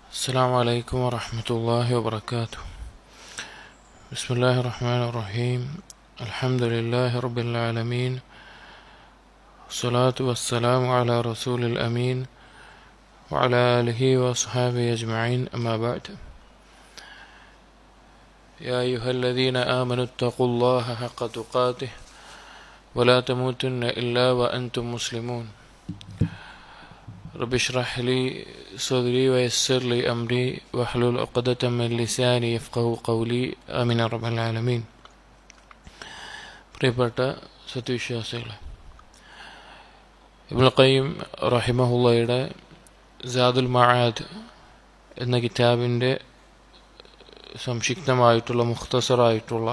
السلام عليكم ورحمة الله وبركاته. بسم الله الرحمن الرحيم. الحمد لله رب العالمين، والصلاة والسلام على رسول الأمين وعلى آله وأصحابه أجمعين، أما بعد. يا أيها الذين آمنوا اتقوا الله حق تقاته ولا تموتن إلا وأنتم مسلمون. رب اشرح لي صدري ويسر لي أمري واحلل عقدة من لساني يفقهوا قولي آمين رب العالمين. പ്രിയപ്പെട്ട സത്യവിശ്വാസികളെ, ഇബ്നുൽ ഖയ്യിം റഹിമഹുള്ളയുടെ സാദുൽ മആദ് എന്ന കിതാബിൻ്റെ സംക്ഷിപ്തമായിട്ടുള്ള മുഖ്തസറായിട്ടുള്ള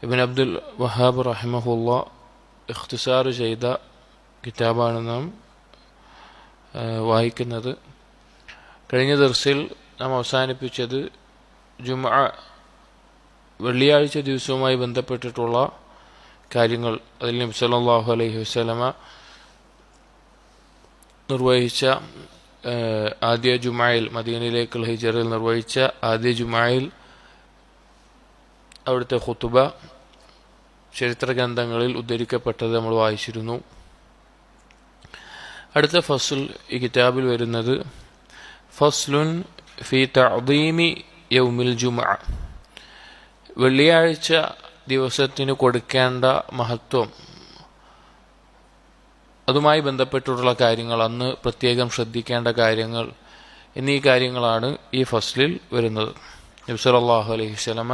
ഇബ്നു അബ്ദുൽ വഹാബ് റഹിമഹുള്ള ഇഖ്തിസാർ ചെയ്ത കിതാബാണ് നാം വായിക്കുന്നത്. കഴിഞ്ഞ ദർസിൽ നാം അവസാനിപ്പിച്ചത് ജുമുഅ വെള്ളിയാഴ്ച ദിവസവുമായി ബന്ധപ്പെട്ടിട്ടുള്ള കാര്യങ്ങൾ. അതിൽ നബി സല്ലല്ലാഹു അലൈഹി വസല്ലമ നിർവഹിച്ച ആദ്യ ജുമുഅയിൽ, മദീനയിലേക്കുള്ള ഹിജ്റയിൽ നിർവഹിച്ച ആദ്യ ജുമുഅയിൽ അവിടുത്തെ ഖുതുബ ചരിത്ര ഗ്രന്ഥങ്ങളിൽ ഉദ്ധരിക്കപ്പെട്ടത് നമ്മൾ വായിച്ചിരുന്നു. അടുത്ത ഫസ്ൽ ഈ കിതാബിൽ വരുന്നത് ഫസ്ലുൻ ഫി തഅദീമി യൗമിൽ ജുമുഅ, വെള്ളിയാഴ്ച ദിവസത്തിന് കൊടുക്കേണ്ട മഹത്വം, അതുമായി ബന്ധപ്പെട്ടിട്ടുള്ള കാര്യങ്ങൾ, അന്ന് പ്രത്യേകം ശ്രദ്ധിക്കേണ്ട കാര്യങ്ങൾ എന്നീ കാര്യങ്ങളാണ് ഈ ഫസ്ലിൽ വരുന്നത്. നബി സല്ലല്ലാഹു അലൈഹി വസല്ലമ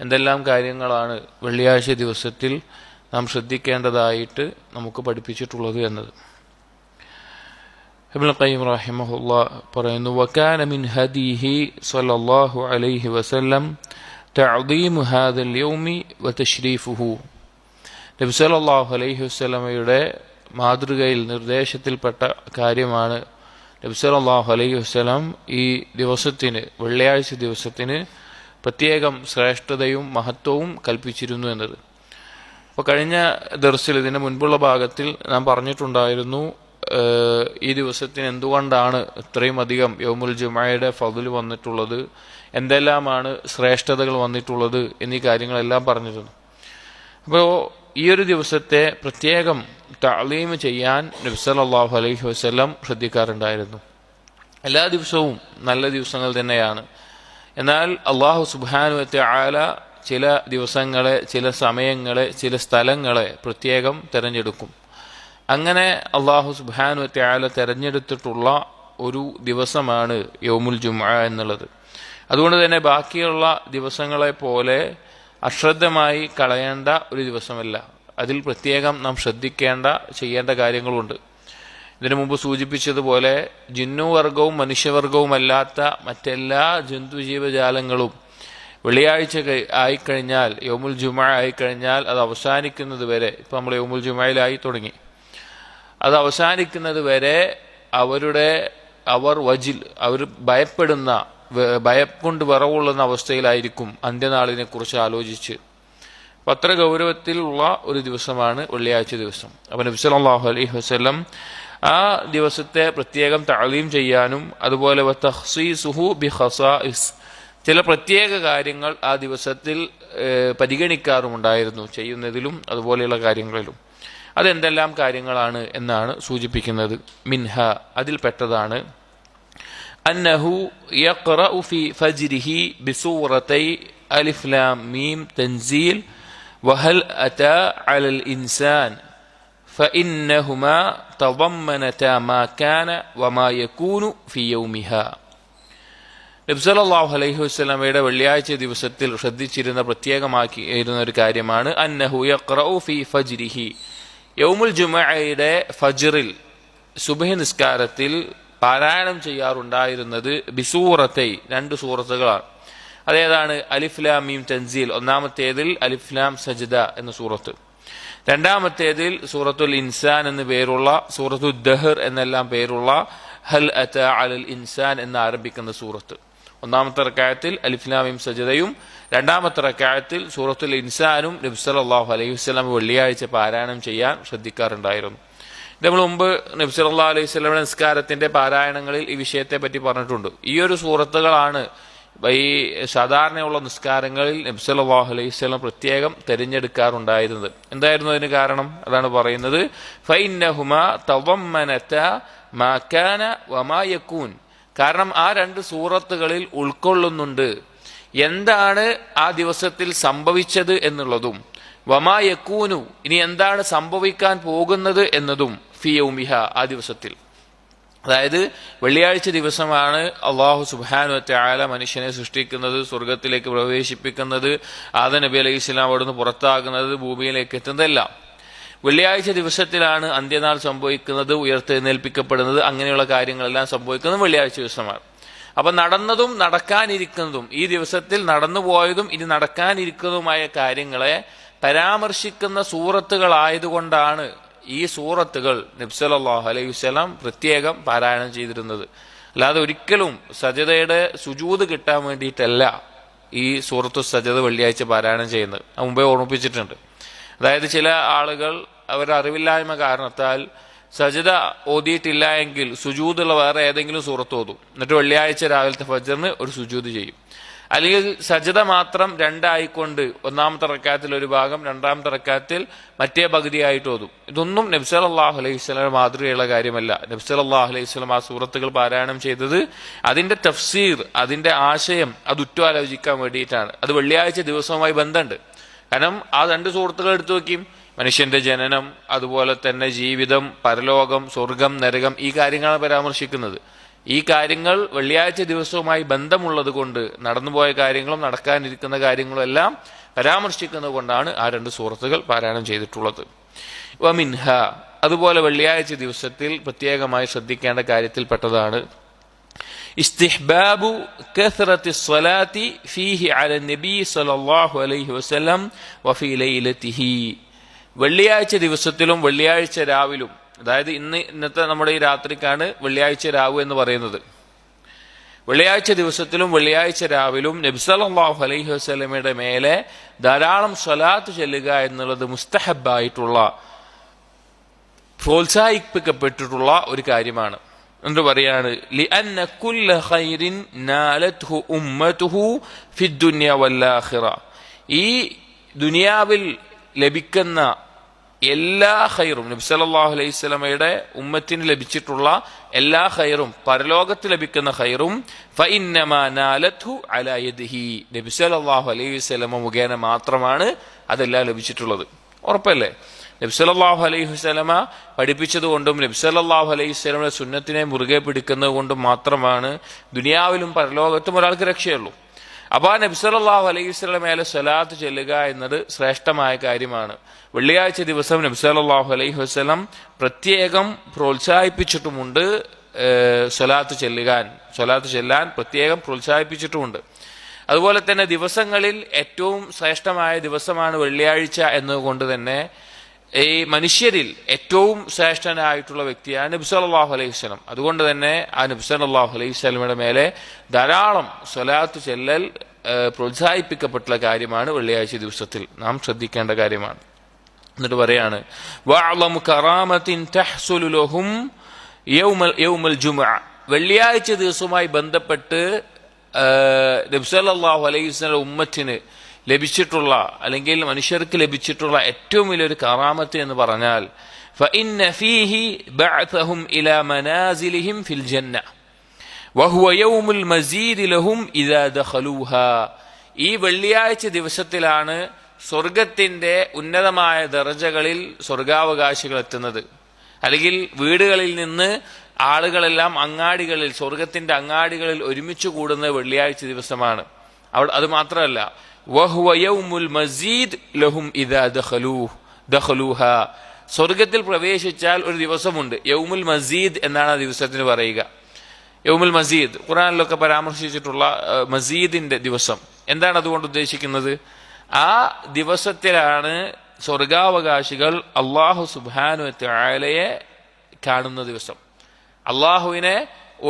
എന്തെല്ലാം കാര്യങ്ങളാണ് വെള്ളിയാഴ്ച ദിവസത്തിൽ നാം ശ്രദ്ധിക്കേണ്ടതായിട്ട് നമുക്ക് പഠിപ്പിച്ചിട്ടുള്ളത് എന്നത്. ഇബ്നുൽ ഖയ്യിം റഹിമഹുല്ലാഹ് പറയുന്നു, വകാന മിൻ ഹദിഹി സ്വല്ലല്ലാഹു അലൈഹി വസല്ലം തഅദീമു ഹാദൽ യൗമി വതശ്രീഫുഹു. നബി സല്ലല്ലാഹു അലൈഹി വസല്ലമയുടെ മാതൃകയിൽ, നിർദ്ദേശത്തിൽപ്പെട്ട കാര്യമാണ് നബി സല്ലല്ലാഹു അലൈഹി വസല്ലം ഈ ദിവസത്തിന്, വെള്ളിയാഴ്ച ദിവസത്തിന് പ്രത്യേകം ശ്രേഷ്ഠതയും മഹത്വവും കൽപ്പിച്ചിരുന്നു എന്നത്. അപ്പോൾ കഴിഞ്ഞ ദർസിൽ, ഇതിന് മുൻപുള്ള ഭാഗത്തിൽ നാം പറഞ്ഞിട്ടുണ്ടായിരുന്നു, ഈ ദിവസത്തിന് എന്തുകൊണ്ടാണ് ഇത്രയും അധികം യൗമുൽ ജുമുഅയുടെ ഫضൽ വന്നിട്ടുള്ളത്, എന്തെല്ലാമാണ് ശ്രേഷ്ഠതകൾ വന്നിട്ടുള്ളത് എന്നീ കാര്യങ്ങളെല്ലാം പറഞ്ഞിരുന്നു. അപ്പോൾ ഈ ഒരു ദിവസത്തെ പ്രത്യേകം തഅലീം ചെയ്യാൻ നബി സല്ലല്ലാഹു അലൈഹി വസല്ലം ശ്രദ്ധിക്കാറുണ്ടായിരുന്നു. എല്ലാ ദിവസവും നല്ല ദിവസങ്ങൾ തന്നെയാണ്. എന്നാൽ അല്ലാഹു സുബ്ഹാനഹു വ തആല ചില ദിവസങ്ങളെ, ചില സമയങ്ങളെ, ചില സ്ഥലങ്ങളെ പ്രത്യേകം തിരഞ്ഞെടുക്കും. അങ്ങനെ അല്ലാഹു സുബ്ഹാനഹു വ തആല തിരഞ്ഞെടുത്തിട്ടുള്ള ഒരു ദിവസമാണ് യൗമുൽ ജുമുഅ എന്നുള്ളത്. അതുകൊണ്ട് തന്നെ ബാക്കിയുള്ള ദിവസങ്ങളെ പോലെ അശ്രദ്ധമായി കളയേണ്ട ഒരു ദിവസമല്ല. അതിൽ പ്രത്യേകം നാം ശ്രദ്ധിക്കേണ്ട, ചെയ്യേണ്ട കാര്യങ്ങളുണ്ട്. ഇതിനു മുമ്പ് സൂചിപ്പിച്ചതുപോലെ ജിന്നുവർഗവും മനുഷ്യവർഗവുമല്ലാത്ത മറ്റെല്ലാ ജന്തുജീവജാലങ്ങളും വെള്ളിയാഴ്ച ആയിക്കഴിഞ്ഞാൽ, യൗമുൽ ജുമുഅ ആയിക്കഴിഞ്ഞാൽ അത് അവസാനിക്കുന്നത് വരെ, ഇപ്പം നമ്മൾ യൗമുൽ ജുമുഅയിലായി തുടങ്ങി, അത് അവസാനിക്കുന്നത് വരെ അവർ ഭയപ്പെടുന്ന, ഭയം കൊണ്ട് വിറവുള്ളുന്ന അവസ്ഥയിലായിരിക്കും അന്ത്യനാളിനെ കുറിച്ച് ആലോചിച്ച്. അപ്പം അത്ര ഗൗരവത്തിലുള്ള ഒരു ദിവസമാണ് വെള്ളിയാഴ്ച ദിവസം. അപ്പം നബി സല്ലല്ലാഹു അലൈഹി വസല്ലം ആ ദിവസത്തെ പ്രത്യേകം തഅലീം ചെയ്യാനും, അതുപോലെ തഖ്സീസുഹു ബിഖസാഇസ്, ചില പ്രത്യേക കാര്യങ്ങൾ ആ ദിവസത്തിൽ പരിഗണിക്കാറുമുണ്ടായിരുന്നു, ചെയ്യുന്നതിലും അതുപോലെയുള്ള കാര്യങ്ങളിലും. അതെന്തെല്ലാം കാര്യങ്ങളാണ് എന്നാണ് സൂചിപ്പിക്കുന്നത്. മിൻഹ, അതിൽപ്പെട്ടതാണ് അന്നഹു യഖറഉ ഫി ഫജ്രിഹി ബിസൂറതൈ അലിഫ് ലാം മീം തൻസീൽ വഹൽ അതാ അലൽ ഇൻസാൻ ഫഇന്നഹുമാ തളമ്മനതാ മാ കാന വമാ യകൂനു ഫി യൗമിഹാ. നബി സല്ലല്ലാഹു അലൈഹി വസല്ലമയുടെ വെള്ളിയാഴ്ച ദിവസത്തിൽ ശ്രദ്ധിച്ചിരുന്ന, പ്രത്യേകമാക്കിയിരുന്ന ഒരു കാര്യമാണ് അന്നഹു യഖറഉ ഫി ഫജ്രിഹി, യൗമുൽ ജുമുഅയുടെ ഫജ്റിൽ, സുബ്ഹി നിസ്കാരത്തിൽ പാരായണം ചെയ്യാറുണ്ടായിരുന്നത് ബിസൂറത്തൈ, രണ്ട് സൂറത്തുകളാണ്. അതേതാണ്? അലിഫ് ലാം മീം തൻസീൽ, ഒന്നാമത്തേതിൽ അലിഫ് ലാം സജ്ദ എന്ന സൂറത്ത്, രണ്ടാമത്തേതിൽ സൂറത്തുൽ ഇൻസാൻ എന്ന് പേരുള്ള, സൂറത്തുൽ ദഹർ എന്നെല്ലാം പേരുള്ള ഹൽ അതാ അലൽ ഇൻസാൻ എന്ന് ആരംഭിക്കുന്ന സൂറത്ത്. ഒന്നാമത്തെ റക്അത്തിൽ അലിഫ് ലാം മീം സജ്ദയും രണ്ടാമത്തെ റക്അത്തിൽ സൂറത്തുൽ ഇൻസാനും നബി സല്ലല്ലാഹു അലൈഹി വസല്ലം വെള്ളിയാഴ്ച പാരായണം ചെയ്യാൻ ശ്രദ്ധിക്കാറുണ്ടായിരുന്നു. നമ്മൾ മുമ്പ് നബി സല്ലല്ലാഹു അലൈഹി വസല്ലമയുടെ നിസ്കാരത്തിന്റെ പാരായണങ്ങളിൽ ഈ വിഷയത്തെ പറ്റി പറഞ്ഞിട്ടുണ്ട്. ഈ ഒരു സൂറത്തുകളാണ് ഈ സാധാരണയുള്ള നിസ്കാരങ്ങളിൽ നബി സല്ലല്ലാഹു അലൈഹി വസല്ലം പ്രത്യേകം തിരഞ്ഞെടുക്കാറുണ്ടായിരുന്നത്. എന്തായിരുന്നു അതിന് കാരണം? അതാണ് പറയുന്നത്, ഫഇന്നഹുമാ തദമ്മനത മാ കാന വമാ യകൂൻ. കാരണം ആ രണ്ട് സൂറത്തുകളിൽ ഉൾക്കൊള്ളുന്നുണ്ട് എന്താണ് ആ ദിവസത്തിൽ സംഭവിച്ചത് എന്നുള്ളതും വമാ യകൂനു, ഇനി എന്താണ് സംഭവിക്കാൻ പോകുന്നത് എന്നതും ഫി യൗമിഹ, ആ ദിവസത്തിൽ. അതായത് വെള്ളിയാഴ്ച ദിവസമാണ് അള്ളാഹു സുബ്ഹാനഹു വ തആല മനുഷ്യനെ സൃഷ്ടിക്കുന്നത്, സ്വർഗത്തിലേക്ക് പ്രവേശിപ്പിക്കുന്നത്, ആദം നബി അലൈഹി സ്വലാം അവിടുന്ന് പുറത്താകുന്നത്, ഭൂമിയിലേക്ക് എത്തുന്നതെല്ലാം വെള്ളിയാഴ്ച ദിവസത്തിലാണ്. അന്ത്യനാൾ സംഭവിക്കുന്നത്, ഉയർത്തെഴുന്നേൽപ്പിക്കപ്പെടുന്നത്, അങ്ങനെയുള്ള കാര്യങ്ങളെല്ലാം സംഭവിക്കുന്നത് വെള്ളിയാഴ്ച ദിവസമാണ്. അപ്പൊ നടന്നതും നടക്കാനിരിക്കുന്നതും, ഈ ദിവസത്തിൽ നടന്നുപോയതും ഇനി നടക്കാനിരിക്കുന്നതുമായ കാര്യങ്ങളെ പരാമർശിക്കുന്ന സൂറത്തുകളായതുകൊണ്ടാണ് ഈ സൂറത്തുകൾ നബി സല്ലല്ലാഹു അലൈഹി വസല്ലം പ്രത്യേകം പാരായണം ചെയ്തിരുന്നത്. അല്ലാതെ ഒരിക്കലും സജദയുടെ സുജൂദ് കിട്ടാൻ വേണ്ടിയിട്ടല്ല ഈ സൂറത്തു സജദ വെള്ളിയാഴ്ച പാരായണം ചെയ്യുന്നത്. മുമ്പേ ഓർമ്മിപ്പിച്ചിട്ടുണ്ട്. അതായത് ചില ആളുകൾ അവരുടെ അറിവില്ലായ്മ കാരണത്താൽ സജദ ഓതിയിട്ടില്ല എങ്കിൽ സുജൂദുള്ള വേറെ ഏതെങ്കിലും സൂറത്ത് ഓതും, എന്നിട്ട് വെള്ളിയാഴ്ച രാവിലത്തെ ഫജ്റിന് ഒരു സുജൂദ് ചെയ്യും. അല്ലെങ്കിൽ സജദ മാത്രം രണ്ടായിക്കൊണ്ട് ഒന്നാമത്തെ റക്അത്തിൽ ഒരു ഭാഗം, രണ്ടാമത്തെ റക്അത്തിൽ മറ്റേ പകുതിയായിട്ട് ഓതും. ഇതൊന്നും നബി സല്ലല്ലാഹു അലൈഹി വസല്ലം മാതൃകയുള്ള കാര്യമല്ല. നബി സല്ലല്ലാഹു അലൈഹി വസല്ലം ആ സൂറത്തുകൾ പാരായണം ചെയ്തത് അതിന്റെ തഫ്സീർ, അതിന്റെ ആശയം അത് ഉറ്റുആലോചിക്കാൻ വേണ്ടിയിട്ടാണ്. അത് വെള്ളിയാഴ്ച ദിവസവുമായി ബന്ധമുണ്ട്. കാരണം ആ രണ്ട് സൂറത്തുകൾ എടുത്തു നോക്കിയും മനുഷ്യന്റെ ജനനം, അതുപോലെ തന്നെ ജീവിതം, പരലോകം, സ്വർഗം, നരകം, ഈ കാര്യങ്ങളാണ് പരാമർശിക്കുന്നത്. ഈ കാര്യങ്ങൾ വെള്ളിയാഴ്ച ദിവസവുമായി ബന്ധമുള്ളത് കൊണ്ട് നടന്നുപോയ കാര്യങ്ങളും നടക്കാനിരിക്കുന്ന കാര്യങ്ങളും എല്ലാം പരാമർശിക്കുന്നത് കൊണ്ടാണ് ആ രണ്ട് സൂറത്തുകൾ പാരായണം ചെയ്തിട്ടുള്ളത്. വമിൻഹ, അതുപോലെ വെള്ളിയാഴ്ച ദിവസത്തിൽ പ്രത്യേകമായി ശ്രദ്ധിക്കേണ്ട കാര്യത്തിൽപ്പെട്ടതാണ് ഇസ്തിഹ്ബാബു കസ്റത്തി സ്വലാത്തി ഫീഹി അല നബി സല്ലല്ലാഹു അലൈഹി വസല്ലം വഫീ ലൈലതിഹി. വെള്ളിയാഴ്ച ദിവസത്തിലും വെള്ളിയാഴ്ച രാവിലും, അതായത് ഇന്നത്തെ നമ്മുടെ ഈ രാത്രിക്കാണ് വെള്ളിയാഴ്ച രാവ് എന്ന് പറയുന്നത്. വെള്ളിയാഴ്ച ദിവസത്തിലും വെള്ളിയാഴ്ച രാവിലും നബി സല്ലല്ലാഹു അലൈഹി വസല്ലമയുടെ മേലെ ധാരാളം സ്വലാത്ത് ചൊല്ലുക എന്നുള്ളത് മുസ്തഹബായിട്ടുള്ള, പ്രോത്സാഹിപ്പിക്കപ്പെട്ടിട്ടുള്ള ഒരു കാര്യമാണ്. എന്ന് പറയാണ്, ലിഅന്ന കുല്ല ഖൈറിൻ നാലത്ഹു ഉമ്മതുഹു ഫിദ്ദുനിയ വല്ലാഖിറ. ഈ ദുനിയാവിൽ ലഭിക്കുന്ന എല്ലാ ഖൈറും, നബി സല്ലല്ലാഹു അലൈഹി വസല്ലമയുടെ ഉമ്മത്തിന് ലഭിച്ചിട്ടുള്ള എല്ലാ ഖൈറും, പരലോകത്ത് ലഭിക്കുന്ന ഖൈറും ഫഇന്നമാ നാലത്ഹു അലാ യദിഹി, നബി സല്ലല്ലാഹു അലൈഹി വസല്ലമ മുഖേന മാത്രമാണ് അതെല്ലാം ലഭിച്ചിട്ടുള്ളത്. ഉറപ്പല്ലേ? നബി സല്ലല്ലാഹു അലൈഹി വസല്ലമ പഠിപ്പിച്ചതുകൊണ്ടും നബി സല്ലല്ലാഹു അലൈഹി വസല്ലമയുടെ സുന്നത്തിനെ മുറുകെ പിടിക്കുന്നത് കൊണ്ടും മാത്രമാണ് ദുനിയാവിലും പരലോകത്തും ഒരാൾക്ക് രക്ഷയുള്ളൂ. അപ്പൊ ആ നബി സല്ലല്ലാഹു അലൈഹി വസല്ലം മേലെ സ്വലാത്ത് ചൊല്ലുക എന്നത് ശ്രേഷ്ഠമായ കാര്യമാണ്. വെള്ളിയാഴ്ച ദിവസം നബി സല്ലല്ലാഹു അലൈഹി വസല്ലം പ്രത്യേകം പ്രോത്സാഹിപ്പിച്ചിട്ടുമുണ്ട്. സ്വലാത്ത് ചെല്ലാൻ പ്രത്യേകം പ്രോത്സാഹിപ്പിച്ചിട്ടുമുണ്ട്. അതുപോലെ തന്നെ ദിവസങ്ങളിൽ ഏറ്റവും ശ്രേഷ്ഠമായ ദിവസമാണ് വെള്ളിയാഴ്ച എന്നതുകൊണ്ട് തന്നെ ഈ മനുഷ്യരിൽ ഏറ്റവും ശ്രേഷ്ഠനായിട്ടുള്ള വ്യക്തിയാണ് നബി സല്ലല്ലാഹു അലൈഹി വസല്ലം. അതുകൊണ്ട് തന്നെ ആ നബി സല്ലല്ലാഹു അലൈഹി വസല്ലമയുടെ മേലെ ധാരാളം സ്വലാത്ത് ചെല്ലൽ പ്രോത്സാഹിപ്പിക്കപ്പെട്ടുള്ള കാര്യമാണ് വെള്ളിയാഴ്ച ദിവസത്തിൽ നാം ശ്രദ്ധിക്കേണ്ട കാര്യമാണ്. എന്നിട്ട് പറയാണ്, വഅളമു കറാമത്തിൻ തഹ്സുലു ലഹും യൗമൽ ജുമുഅ. വെള്ളിയാഴ്ച ദിവസവുമായി ബന്ധപ്പെട്ട് നബി സല്ലല്ലാഹു അലൈഹി വസല്ലം ഉമ്മത്തിന് ലഭിച്ചിട്ടുള്ള, അല്ലെങ്കിൽ മനുഷ്യർക്ക് ലഭിച്ചിട്ടുള്ള ഏറ്റവും വലിയൊരു കറാമത്ത് എന്ന് പറഞ്ഞാൽ ഫഇന്ന ഫീഹി ബഅഥഹും ഇലാ മനാസിലിഹിം ഫിൽ ജന്ന വഹുവ യൗമുൽ മസീദ് ലഹും ഇദാ ദഖലൂഹാ. ഈ വെള്ളിയാഴ്ച ദിവസത്തിലാണ് സ്വർഗത്തിന്റെ ഉന്നതമായ ദർജകളിൽ സ്വർഗാവകാശികൾ എത്തുന്നത്. അല്ലെങ്കിൽ വീടുകളിൽ നിന്ന് ആളുകളെല്ലാം അങ്ങാടികളിൽ, സ്വർഗത്തിന്റെ അങ്ങാടികളിൽ ഒരുമിച്ച് കൂടുന്ന വെള്ളിയാഴ്ച ദിവസമാണ്. അത് മാത്രമല്ല, വഹുവ യൗമുൽ മസീദ് ലഹും ഇദാ ദഖലൂഹാ. സ്വർഗത്തിൽ പ്രവേശിച്ചാൽ ഒരു ദിവസമുണ്ട്, യൗമുൽ മസീദ് എന്നാണ് ആ ദിവസത്തിന് പറയുക. യൗമുൽ മസീദ് ഖുർആനിലൊക്കെ പരാമർശിച്ചിട്ടുള്ള മസീദിന്റെ ദിവസം. എന്താണ് അതുകൊണ്ട് ഉദ്ദേശിക്കുന്നത്? ആ ദിവസത്തിലാണ് സ്വർഗാവകാശികൾ അല്ലാഹു സുബ്ഹാനഹു വ തആലയെ കാണുന്ന ദിവസം. അള്ളാഹുവിനെ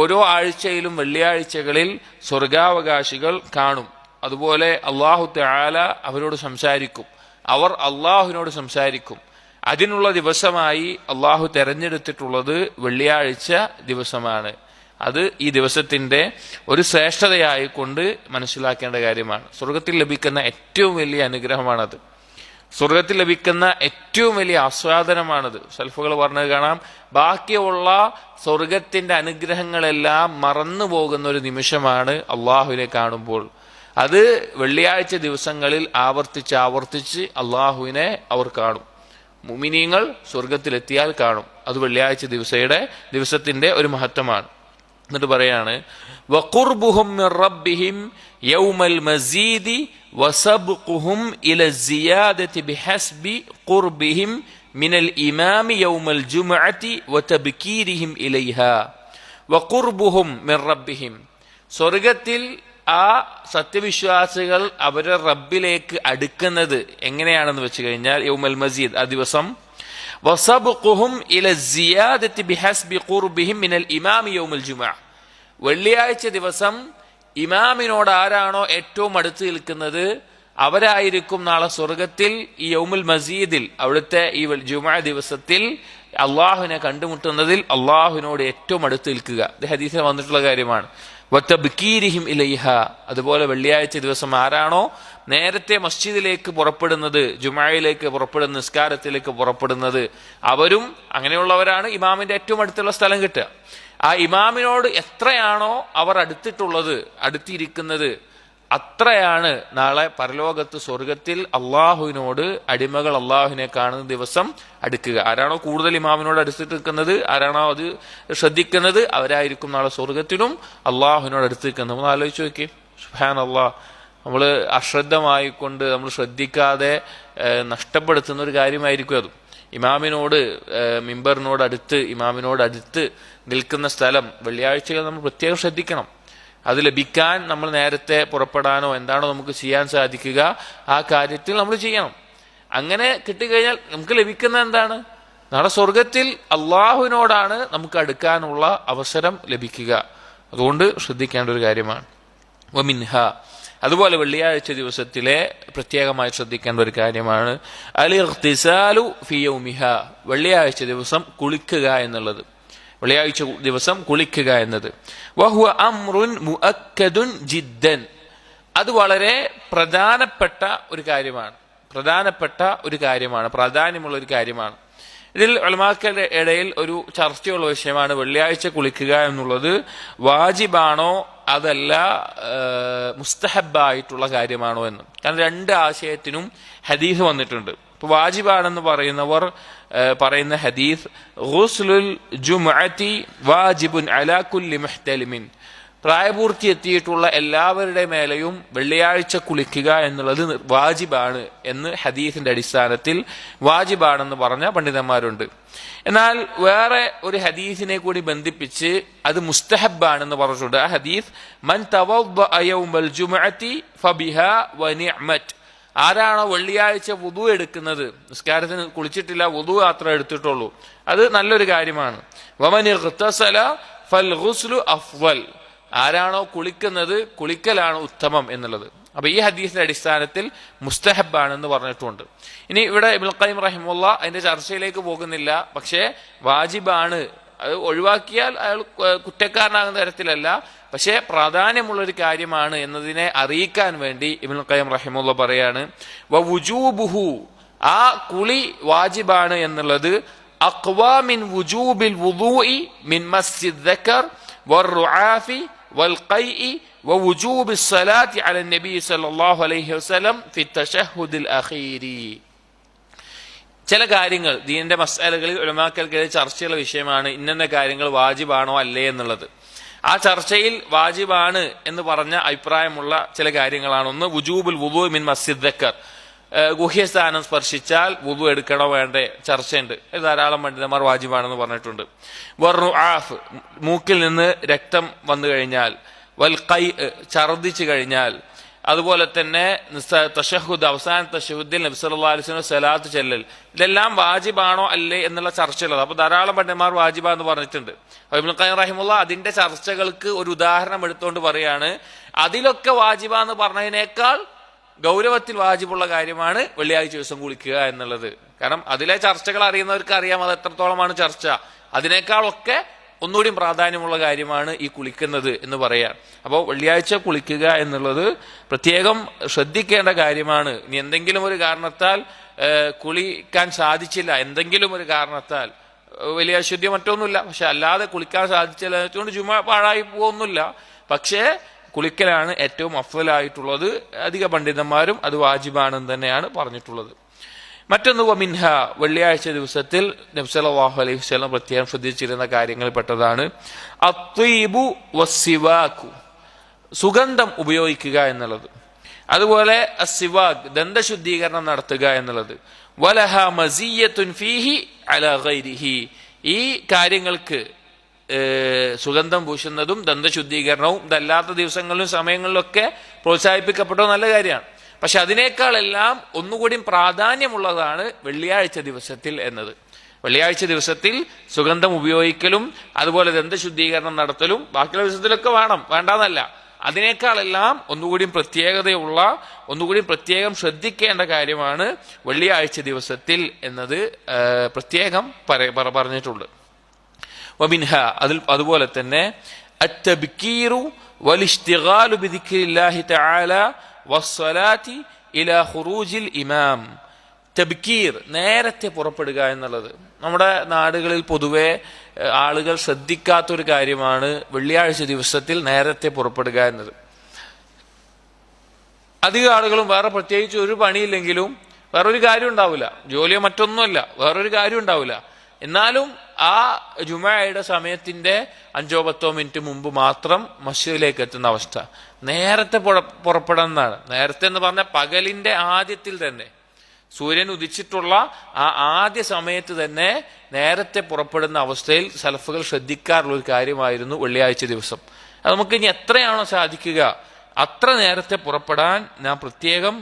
ഓരോ ആഴ്ചയിലും വെള്ളിയാഴ്ചകളിൽ സ്വർഗാവകാശികൾ കാണും. അതുപോലെ അല്ലാഹു തആല അവരോട് സംസാരിക്കും, അവർ അള്ളാഹുവിനോട് സംസാരിക്കും. അതിനുള്ള ദിവസമായി അള്ളാഹു തെരഞ്ഞെടുത്തിട്ടുള്ളത് വെള്ളിയാഴ്ച ദിവസമാണ്. അത് ഈ ദിവസത്തിന്റെ ഒരു ശ്രേഷ്ഠതയായിക്കൊണ്ട് മനസ്സിലാക്കേണ്ട കാര്യമാണ്. സ്വർഗത്തിൽ ലഭിക്കുന്ന ഏറ്റവും വലിയ അനുഗ്രഹമാണത്. സ്വർഗത്തിൽ ലഭിക്കുന്ന ഏറ്റവും വലിയ ആസ്വാദനമാണത്. സൽഫുകൾ പറഞ്ഞത് കാണാം, ബാക്കിയുള്ള സ്വർഗത്തിന്റെ അനുഗ്രഹങ്ങളെല്ലാം മറന്നു പോകുന്ന ഒരു നിമിഷമാണ് അള്ളാഹുവിനെ കാണുമ്പോൾ. അത് വെള്ളിയാഴ്ച ദിവസങ്ങളിൽ ആവർത്തിച്ച് അള്ളാഹുവിനെ അവർ കാണും. മുഅ്മിനീങ്ങൾ സ്വർഗത്തിലെത്തിയാൽ കാണും. അത് വെള്ളിയാഴ്ച ദിവസത്തിന്റെ ഒരു മഹത്വമാണ്. എന്നിട്ട് പറയാണ്, വഖുർബുഹും മിർ റബ്ബിഹിം യൗമൽ മസീദി വസബ്ഖുഹും ഇല സിയാദതി ബിഹസ്ബി ഖുർബിഹിം മിനൽ ഇമാമി യൗമൽ ജുമുഅതി വതബ്കീരിഹിം ഇലൈഹാ വഖുർബുഹും മിർ റബ്ബിഹിം. സ്വർഗത്തിൽ ആ സത്യവിശ്വാസികൾ അവരുടെ റബ്ബിലേക്ക് അടുക്കുന്നത് എങ്ങനെയാണെന്ന് വെച്ച് കഴിഞ്ഞാൽ, യൗമൽ മസീദ് ആ ദിവസം, വസബ്ഖുഹും ഇല സിയാദതി ബിഹസ്ബി ഖുർബിഹിം മിനൽ ഇമാമി യൗമൽ ജുമുഅ. വെള്ളിയാഴ്ച ദിവസം ഇമാമിനോട് ആരാണോ ഏറ്റവും അടുത്ത് നിൽക്കുന്നത് അവരായിരിക്കും നാളെ സ്വർഗത്തിൽ ഈ യൗമുൽ മസീദിൽ, അവിടുത്തെ ഈ ജുമുഅ ദിവസത്തിൽ അള്ളാഹുവിനെ കണ്ടുമുട്ടുന്നതിൽ അള്ളാഹുവിനോട് ഏറ്റവും അടുത്ത് നിൽക്കുക. ഇത് ഹദീസിൽ വന്നിട്ടുള്ള കാര്യമാണ്. വതബ്കീരിഹിം ഇലൈഹ. അതുപോലെ വെള്ളിയാഴ്ച ദിവസം ആരാണോ നേരത്തെ മസ്ജിദിലേക്ക് പുറപ്പെടുന്നത്, ജുമുഅയിലേക്ക് പുറപ്പെടുന്ന, നിസ്കാരത്തിലേക്ക് പുറപ്പെടുന്നത്, അവരും അങ്ങനെയുള്ളവരാണ് ഇമാമിന്റെ ഏറ്റവും അടുത്തുള്ള സ്ഥലം കിട്ടുക. ആ ഇമാമിനോട് എത്രയാണോ അവർ അടുത്തിരിക്കുന്നത് അത്രയാണ് നാളെ പരലോകത്ത് സ്വർഗത്തിൽ അള്ളാഹുവിനോട് അടിമകൾ അള്ളാഹുവിനെ കാണുന്ന ദിവസം അടുക്കുക. ആരാണോ കൂടുതൽ ഇമാമിനോട് അടുത്തിട്ട് നിൽക്കുന്നത്, ആരാണോ അത് ശ്രദ്ധിക്കുന്നത്, അവരായിരിക്കും നാളെ സ്വർഗത്തിനും അള്ളാഹുവിനോട് അടുത്ത് നിൽക്കുന്നത്. നമ്മൾ ആലോചിച്ച് നോക്കി, സുബ്ഹാനല്ലാഹ്, നമ്മൾ അശ്രദ്ധമായിക്കൊണ്ട് നമ്മൾ ശ്രദ്ധിക്കാതെ നഷ്ടപ്പെടുത്തുന്ന ഒരു കാര്യമായിരിക്കും അത്. മിമ്പറിനോട് അടുത്ത് നിൽക്കുന്ന സ്ഥലം വെള്ളിയാഴ്ചകൾ നമ്മൾ പ്രത്യേകം ശ്രദ്ധിക്കണം. അത് ലഭിക്കാൻ നമ്മൾ നേരത്തെ പുറപ്പെടാനോ എന്താണോ നമുക്ക് ചെയ്യാൻ സാധിക്കുക ആ കാര്യത്തിൽ നമ്മൾ ചെയ്യണം. അങ്ങനെ കിട്ടിക്കഴിഞ്ഞാൽ നമുക്ക് ലഭിക്കുന്ന എന്താണ്? നാളെ സ്വർഗത്തിൽ അള്ളാഹുവിനോടാണ് നമുക്ക് അടുക്കാനുള്ള അവസരം ലഭിക്കുക. അതുകൊണ്ട് ശ്രദ്ധിക്കേണ്ട ഒരു കാര്യമാണ്. വമിൻഹ, അതുപോലെ വെള്ളിയാഴ്ച ദിവസത്തിലെ പ്രത്യേകമായി ശ്രദ്ധിക്കേണ്ട ഒരു കാര്യമാണ് അൽ-ഇഗ്തിസാലു ഫി യൗമിഹ. വെള്ളിയാഴ്ച ദിവസം കുളിക്കുക എന്നുള്ളത്, വെള്ളിയാഴ്ച ദിവസം കുളിക്കുക എന്നത്. വഹുവ അംറുൻ മുഅക്കദുൻ ജിദ്ദൻ. അത് വളരെ പ്രധാനപ്പെട്ട ഒരു കാര്യമാണ്, പ്രാധാന്യമുള്ള ഒരു കാര്യമാണ്. ഇതിൽ ഉലമാക്കളുടെ ഇടയിൽ ഒരു ചർച്ചയുള്ള വിഷയമാണ്, വെള്ളിയാഴ്ച കുളിക്കുക എന്നുള്ളത് വാജിബാണോ അതല്ല മുസ്തഹബായിട്ടുള്ള കാര്യമാണോ എന്ന്. കാരണം രണ്ട് ആശയത്തിനും ഹദീസ് വന്നിട്ടുണ്ട്. ഇപ്പൊ വാജിബാണെന്ന് പറയുന്നവർ പറയുന്ന ഹദീസ്, ഗുസ്ലുൽ ജുമുഅതി വാജിബുൻ അലാ കുല്ലി മുഹ്തലിമിൻ. പ്രായപൂർത്തി എത്തിയിട്ടുള്ള എല്ലാവരുടെ മേലെയും വെള്ളിയാഴ്ച കുളിക്കുക എന്നുള്ളത് വാജിബാണ് എന്ന് ഹദീസിന്റെ അടിസ്ഥാനത്തിൽ വാജിബാണെന്ന് പറഞ്ഞ പണ്ഡിതന്മാരുണ്ട്. എന്നാൽ വേറെ ഒരു ഹദീസിനെ കൂടി ബന്ധിപ്പിച്ച് അത് മുസ്തഹബാണെന്ന് പറഞ്ഞിട്ടുണ്ട്. ആ ഹദീസ്, മൻ തവദ്ദഅ യൗമൽ ജുമുഅതി ഫബിഹാ വനിഅമത്. ആരാണോ വെള്ളിയാഴ്ച വുദു എടുക്കുന്നത്, നിസ്കാരത്തിന് കുളിച്ചിട്ടില്ല, വുദു മാത്രമേ എടുത്തിട്ടുള്ളൂ, അത് നല്ലൊരു കാര്യമാണ്. വമൻ ഇഗ്തസല ഫൽ ഗുസ്ലു അഫ്ളൽ. ആരാണോ കുളിക്കുന്നത്, കുളിക്കലാണ് ഉത്തമം എന്നുള്ളത്. അപ്പൊ ഈ ഹദീസിന്റെ അടിസ്ഥാനത്തിൽ മുസ്തഹബാണെന്ന് പറഞ്ഞിട്ടുണ്ട്. ഇനി ഇവിടെ ഇബ്നുൽ ഖയ്യിം റഹിമഹുല്ലാഹ് അതിന്റെ ചർച്ചയിലേക്ക് പോകുന്നില്ല. പക്ഷേ വാജിബാണ്, അത് ഒഴിവാക്കിയാൽ അയാൾ കുറ്റക്കാരനാകുന്ന തരത്തിലല്ല, പക്ഷേ പ്രാധാന്യമുള്ളൊരു കാര്യമാണ് എന്നതിനെ അറിയിക്കാൻ വേണ്ടി ഇബ്നുൽ ഖയ്യിം റഹിമഹുല്ലാഹ് പറയാണ്, വവുജൂബുഹു, ആ കുളി വാജിബാണ് എന്നുള്ളത് അഖ്വാ മിൻ വുജൂബിൽ വുദൂഇ മിൻ മസ്സിദ് ദക്കർ വറുആഫി والقيء ووجوب الصلاة على النبي صلى الله عليه وسلم في التشهد الأخير. ചില കാര്യങ്ങൾ ദീനിന്റെ മസ്അലകളിൽ ഉലമാക്കൽക്കിടയിൽ ചർച്ചയുള്ള വിഷയമാണ്, ഇന്ന കാര്യങ്ങൾ വാജിബാണോ അല്ലേ എന്നുള്ളത്. ആ ചർച്ചയിൽ വാജിബാണ് എന്ന് പറഞ്ഞ അഭിപ്രായമുള്ള ചില കാര്യങ്ങളാണ്. ഒന്ന്, വുജൂബുൽ വുദൂ മിൻ മസ്സിദ് ദക്കർ. ഗുഹ്യസ്ഥാനം സ്പർശിച്ചാൽ വുദു എടുക്കണോ വേണ്ടേ ചർച്ചയുണ്ട്. ധാരാളം പണ്ഡിതന്മാർ വാജിബാണെന്ന് പറഞ്ഞിട്ടുണ്ട്. വറുആഫ്, മൂക്കിൽ നിന്ന് രക്തം വന്നു കഴിഞ്ഞാൽ, വൽ ഖൈ, ഛർദിച്ചു കഴിഞ്ഞാൽ, അതുപോലെ തന്നെ തശഹുദ്, അവസാന തശഹുദിൽ നബി സല്ലല്ലാഹു അലൈഹി വസല്ലം സലാത്ത് ചെല്ലൽ, ഇതെല്ലാം വാജിബാണോ അല്ലേ എന്നുള്ള ചർച്ചയുള്ളത്. അപ്പൊ ധാരാളം പണ്ഡിതന്മാർ വാജിബ എന്ന് പറഞ്ഞിട്ടുണ്ട്. ഇബ്നുൽ ഖയ്യിം റഹിമഹുല്ലാഹ് അതിന്റെ ചർച്ചകൾക്ക് ഒരു ഉദാഹരണം എടുത്തുകൊണ്ട് പറയാണ്, അതിലൊക്കെ വാജിബ എന്ന് പറഞ്ഞതിനേക്കാൾ ഗൗരവത്തിൽ വാജിബുള്ള കാര്യമാണ് വെള്ളിയാഴ്ച ദിവസം കുളിക്കുക എന്നുള്ളത്. കാരണം അതിലെ ചർച്ചകൾ അറിയുന്നവർക്ക് അറിയാം അത് എത്രത്തോളമാണ് ചർച്ച. അതിനേക്കാളൊക്കെ ഒന്നുകൂടി പ്രാധാന്യമുള്ള കാര്യമാണ് ഈ കുളിക്കുന്നത് എന്ന് പറയാം. അപ്പോൾ വെള്ളിയാഴ്ച കുളിക്കുക എന്നുള്ളത് പ്രത്യേകം ശ്രദ്ധിക്കേണ്ട കാര്യമാണ്. ഇനി എന്തെങ്കിലും ഒരു കാരണത്താൽ കുളിക്കാൻ സാധിച്ചില്ല, എന്തെങ്കിലും ഒരു കാരണത്താൽ, വലിയ അശുദ്ധി മറ്റൊന്നുമില്ല, പക്ഷെ അല്ലാതെ കുളിക്കാൻ സാധിച്ചില്ല വെച്ചുകൊണ്ട് ജുമ പാഴായി പോകുന്നില്ല. പക്ഷേ കുളിക്കലാണ് ഏറ്റവും അഫ്ളലായിട്ടുള്ളത്. അധിക പണ്ഡിതന്മാരും അത് വാജിബാണെന്ന് തന്നെയാണ് പറഞ്ഞിട്ടുള്ളത്. മറ്റൊന്ന് വമിൻഹ, വെള്ളിയാഴ്ച ദിവസത്തിൽ നബി സല്ലല്ലാഹു അലൈഹി വസല്ലം പ്രത്യേകം ശ്രദ്ധിച്ചിരുന്ന കാര്യങ്ങളിൽ പെട്ടതാണ് അത്വീബു വസ്സിവാകു, സുഗന്ധം ഉപയോഗിക്കുക എന്നുള്ളത്. അതുപോലെ അസ്സിവാക്, ദന്തശുദ്ധീകരണം നടത്തുക എന്നുള്ളത്. വലഹ മസിയ്യത്തുൻ ഫീഹി അലാ ഗൈരിഹി, ഈ കാര്യങ്ങൾക്ക് സുഗന്ധം പൂശുന്നതും ദന്തശുദ്ധീകരണവും ഇതല്ലാത്ത ദിവസങ്ങളിലും സമയങ്ങളിലൊക്കെ പ്രോത്സാഹിപ്പിക്കപ്പെട്ട നല്ല കാര്യമാണ്. പക്ഷെ അതിനേക്കാളെല്ലാം ഒന്നുകൂടി പ്രാധാന്യമുള്ളതാണ് വെള്ളിയാഴ്ച ദിവസത്തിൽ എന്നത്. വെള്ളിയാഴ്ച ദിവസത്തിൽ സുഗന്ധം ഉപയോഗിക്കലും അതുപോലെ ദന്തശുദ്ധീകരണം നടത്തലും ബാക്കിയുള്ള ദിവസത്തിലൊക്കെ വേണം, വേണ്ടാന്നല്ല. അതിനേക്കാളെല്ലാം ഒന്നുകൂടി പ്രത്യേകതയുള്ള, ഒന്നുകൂടി പ്രത്യേകം ശ്രദ്ധിക്കേണ്ട കാര്യമാണ് വെള്ളിയാഴ്ച ദിവസത്തിൽ എന്നത് പ്രത്യേകം പറഞ്ഞിട്ടുണ്ട്. വമിൻഹ, അതുപോലെ തന്നെ അത്തബ്കീറു വലിശ്തിഗാലു ബിദിക്രില്ലാഹി തആല വസ്സലാത്തി ഇലാ ഖുറൂജിൽ ഇമാം. തബ്കീർ, നേരത്തെ പുറപ്പെടുക എന്നുള്ളത് നമ്മുടെ നാടുകളിൽ പൊതുവെ ആളുകൾ ശ്രദ്ധിക്കാത്തൊരു കാര്യമാണ്. വെള്ളിയാഴ്ച ദിവസത്തിൽ നേരത്തെ പുറപ്പെടുക എന്നത് അധികം ആളുകളും വേറെ പ്രത്യേകിച്ച് ഒരു പണിയില്ലെങ്കിലും വേറൊരു കാര്യം ഉണ്ടാവില്ല, ജോലിയോ മറ്റൊന്നുമല്ല, വേറൊരു കാര്യം ഉണ്ടാവില്ല, എന്നാലും ആ ജുമഅയുടെ സമയത്തിന്റെ 5-10 മിനിറ്റ് മുമ്പ് മാത്രം മസ്ജിദിലേക്ക് എത്തുന്ന അവസ്ഥ. നേരത്തെ പുറപ്പെടുന്നതാണ്. നേരത്തെ എന്ന് പറഞ്ഞാൽ പകലിന്റെ ആദ്യത്തിൽ തന്നെ, സൂര്യൻ ഉദിച്ചിട്ടുള്ള ആ ആദ്യ സമയത്ത് തന്നെ നേരത്തെ പുറപ്പെടുന്ന അവസ്ഥയിൽ സലഫുകൾ ശ്രദ്ധിക്കാറുള്ള ഒരു കാര്യമായിരുന്നു വെള്ളിയാഴ്ച ദിവസം. അത് നമുക്ക് ഇനി എത്രയാണോ സാധിക്കുക അത്ര നേരത്തെ പുറപ്പെടാൻ നാം പ്രത്യേകം